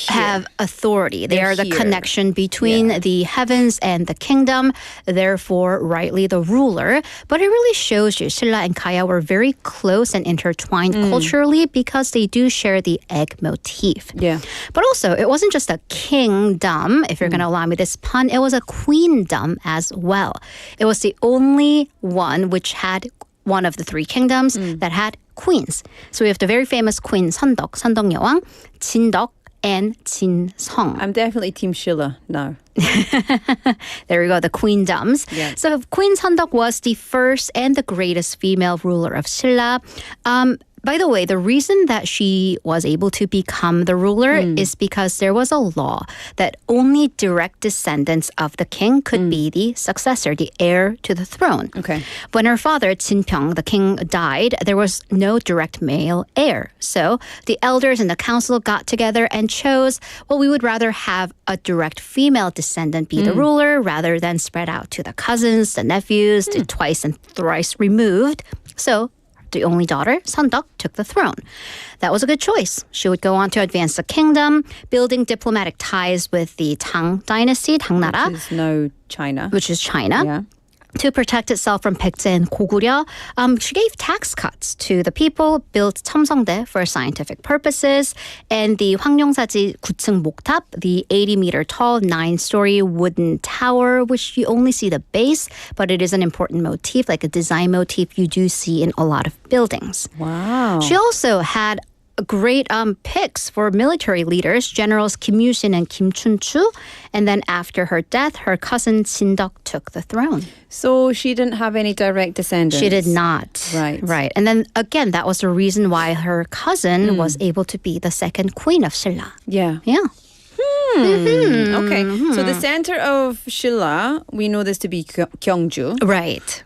have authority. They are the connection between the heavens and the kingdom, therefore rightly the ruler. But it really shows you Silla and Kaya were very close and intertwined culturally because they do share the egg motif. Yeah. But also, it wasn't just a kingdom, if you're going to allow me this pun, it was a queendom as well. It was the only one which had one of the three kingdoms that had queens. So we have the very famous queen 선덕, 선덕여왕, 진덕, and 진성. I'm definitely Team Silla now. There we go, the queendoms. Yeah. So Queen Sondok was the first and the greatest female ruler of Silla. By the way, the reason that she was able to become the ruler is because there was a law that only direct descendants of the king could be the successor, the heir to the throne. Okay. When her father, Jinpyeong, the king, died, there was no direct male heir. So the elders and the council got together and chose, well, we would rather have a direct female descendant be the ruler rather than spread out to the cousins, the nephews, the twice and thrice removed. So the only daughter, Sondok, took the throne. That was a good choice. She would go on to advance the kingdom, building diplomatic ties with the Tang dynasty, Tangnara. Which is now China. Which is China. Yeah. To protect itself from Baekje and 고구려, she gave tax cuts to the people, built 첨성대 for scientific purposes, and the 황룡사지 9층 목탑, the 80-meter tall, 9-story wooden tower, which you only see the base, but it is an important motif, like a design motif you do see in a lot of buildings. Wow. She also had great picks for military leaders, Generals Kim Yu-shin and Kim Chun-chu. And then after her death, her cousin Jin-deok took the throne. So she didn't have any direct descendants? She did not. Right. Right. And then again, that was the reason why her cousin was able to be the second queen of Silla. Yeah. Yeah. Okay. So the center of Silla, we know this to be Gyeongju. Right.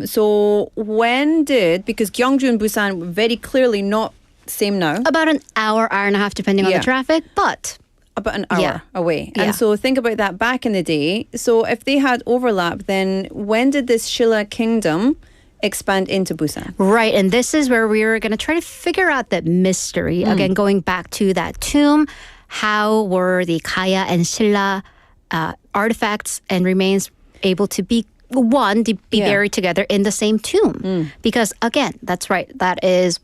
So when did, because Gyeongju and Busan very clearly not same now. About an hour and a half, depending on the traffic, but about an hour away. And so think about that back in the day. So if they had overlap, then when did this Silla kingdom expand into Busan? Right, and this is where we're going to try to figure out that mystery. Again, going back to that tomb, how were the Kaya and Silla artifacts and remains able to be buried together in the same tomb? Because again, that's right, that is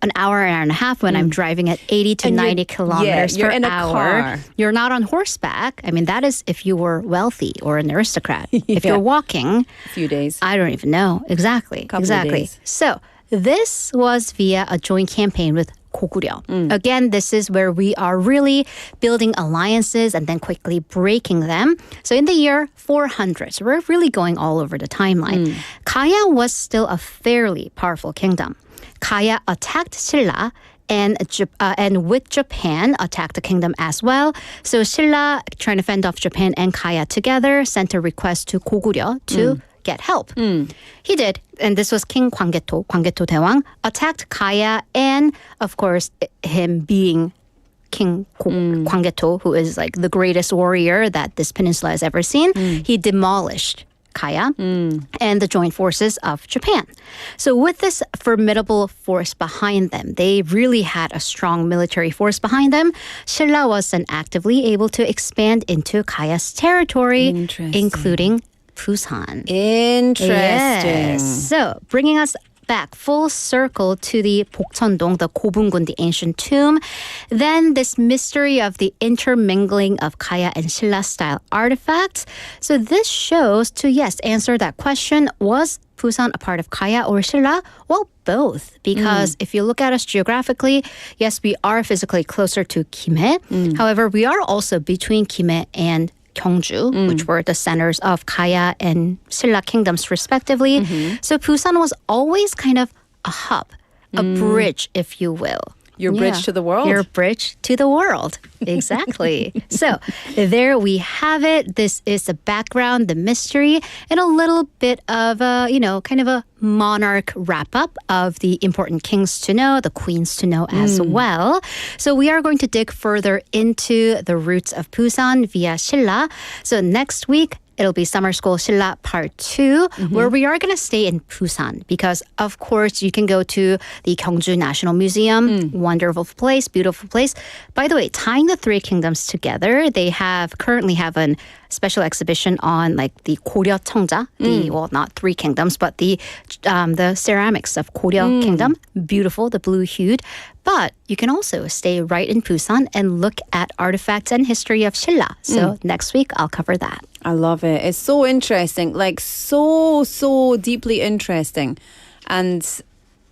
an hour and a half when I'm driving at 80 to 90 kilometers per in a hour. car. You're not on horseback. I mean, that is if you were wealthy or an aristocrat. If you're walking, a few days. I don't even know. Exactly. Couple of days. So this was via a joint campaign with 고구려. Again, this is where we are really building alliances and then quickly breaking them. So in the year 400, so we're really going all over the timeline. Kaya was still a fairly powerful kingdom. Kaya attacked Silla and with Japan attacked the kingdom as well. So Silla, trying to fend off Japan and Kaya together, sent a request to 고구려 to get help. He did, and this was King 광개토 대왕, attacked Kaya, and of course him being King 광개토, who is like the greatest warrior that this peninsula has ever seen, he demolished Kaya and the joint forces of Japan. So with this formidable force behind them, they really had a strong military force behind them. Silla was then actively able to expand into Kaya's territory, including Busan. Interesting. Yes. So, bringing us back full circle to the Bokcheondong, the Gobungun, the ancient tomb. Then this mystery of the intermingling of Kaya and Silla style artifacts. So this shows to, answer that question, was Busan a part of Kaya or Silla? Well, both. Because if you look at us geographically, yes, we are physically closer to Gimhae. However, we are also between Gimhae and Gyeongju, which were the centers of Kaya and Silla kingdoms respectively. So Busan was always kind of a hub, a bridge, if you will. Your bridge to the world? Your bridge to the world. Exactly. So there we have it. This is the background, the mystery, and a little bit of a, kind of a monarch wrap-up of the important kings to know, the queens to know as well. So we are going to dig further into the roots of Busan via Silla. So next week, it'll be Summer School Silla Part 2, where we are going to stay in Busan because, of course, you can go to the Gyeongju National Museum. Wonderful place, beautiful place. By the way, tying the three kingdoms together, they currently have a special exhibition on like the Goryeo Cheongja, well, not three kingdoms, but the ceramics of Goryeo Kingdom. Beautiful, the blue hued. But you can also stay right in Busan and look at artifacts and history of Silla. So next week, I'll cover that. I love it. It's so interesting, like so deeply interesting. And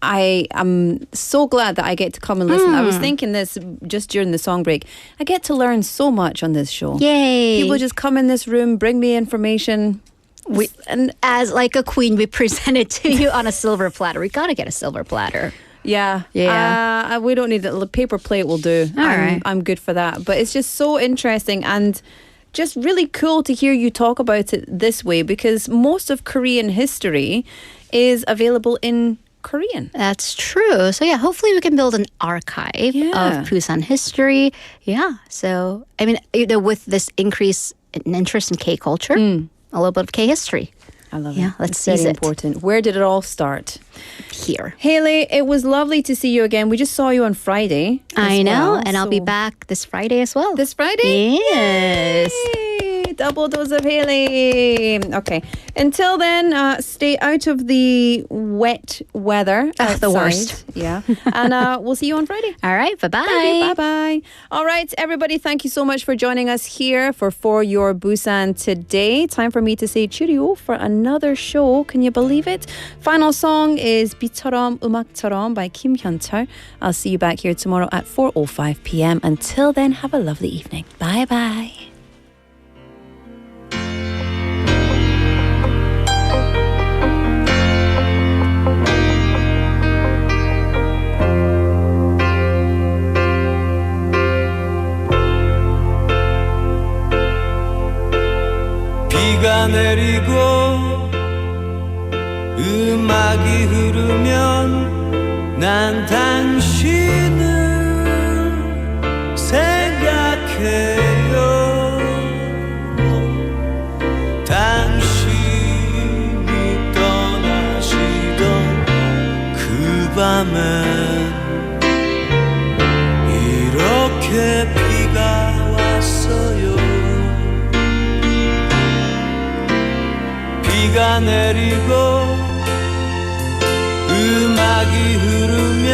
I am so glad that I get to come and listen. I was thinking this just during the song break. I get to learn so much on this show. Yay. People just come in this room, bring me information. And as like a queen, we present it to you on a silver platter. We got to get a silver platter. Yeah. We don't need a paper plate will do. Right. I'm good for that. But it's just so interesting and just really cool to hear you talk about it this way because most of Korean history is available in Korean. That's true. So hopefully we can build an archive of Busan history. Yeah. So, I mean, with this increase in interest in K-culture, a little bit of K-history. I love it. Yeah, let's it's seize very it. important. Where did it all start? Here. Haley, it was lovely to see you again. We just saw you on Friday. I know, and I'll be back this Friday as well. This Friday? Yes. Yay! Double dose of Haley. Okay. Until then, stay out of the wet weather. The worst. Yeah. And we'll see you on Friday. All right. Bye-bye. Bye-bye. All right, everybody. Thank you so much for joining us here for Your Busan today. Time for me to say cheerio for another show. Can you believe it? Final song is 비처럼 음악처럼 by Kim Hyun-chul. I'll see you back here tomorrow at 4:05 p.m. Until then, have a lovely evening. Bye-bye. 비가 내리고 음악이 흐르면 난 당신을 생각해요. 당신이 떠나시던 그 밤엔 이렇게 비가 왔어요. 비가 내리고 음악이 흐르면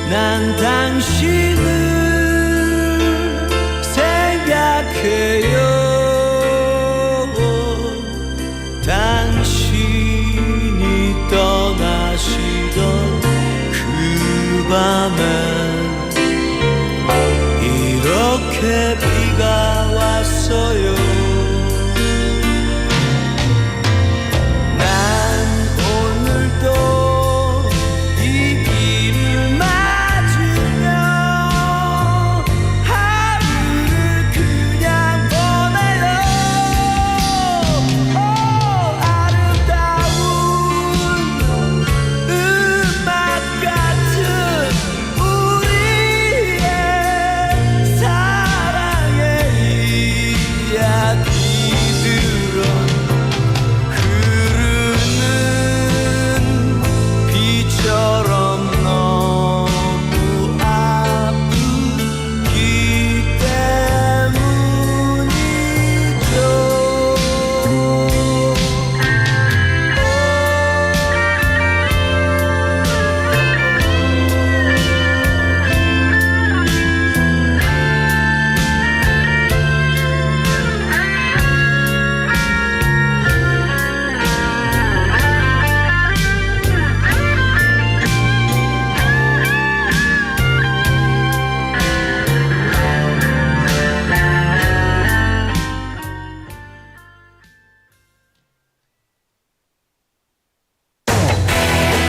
난 당신을 생각해요. 당신이 떠나시던 그 밤엔 이렇게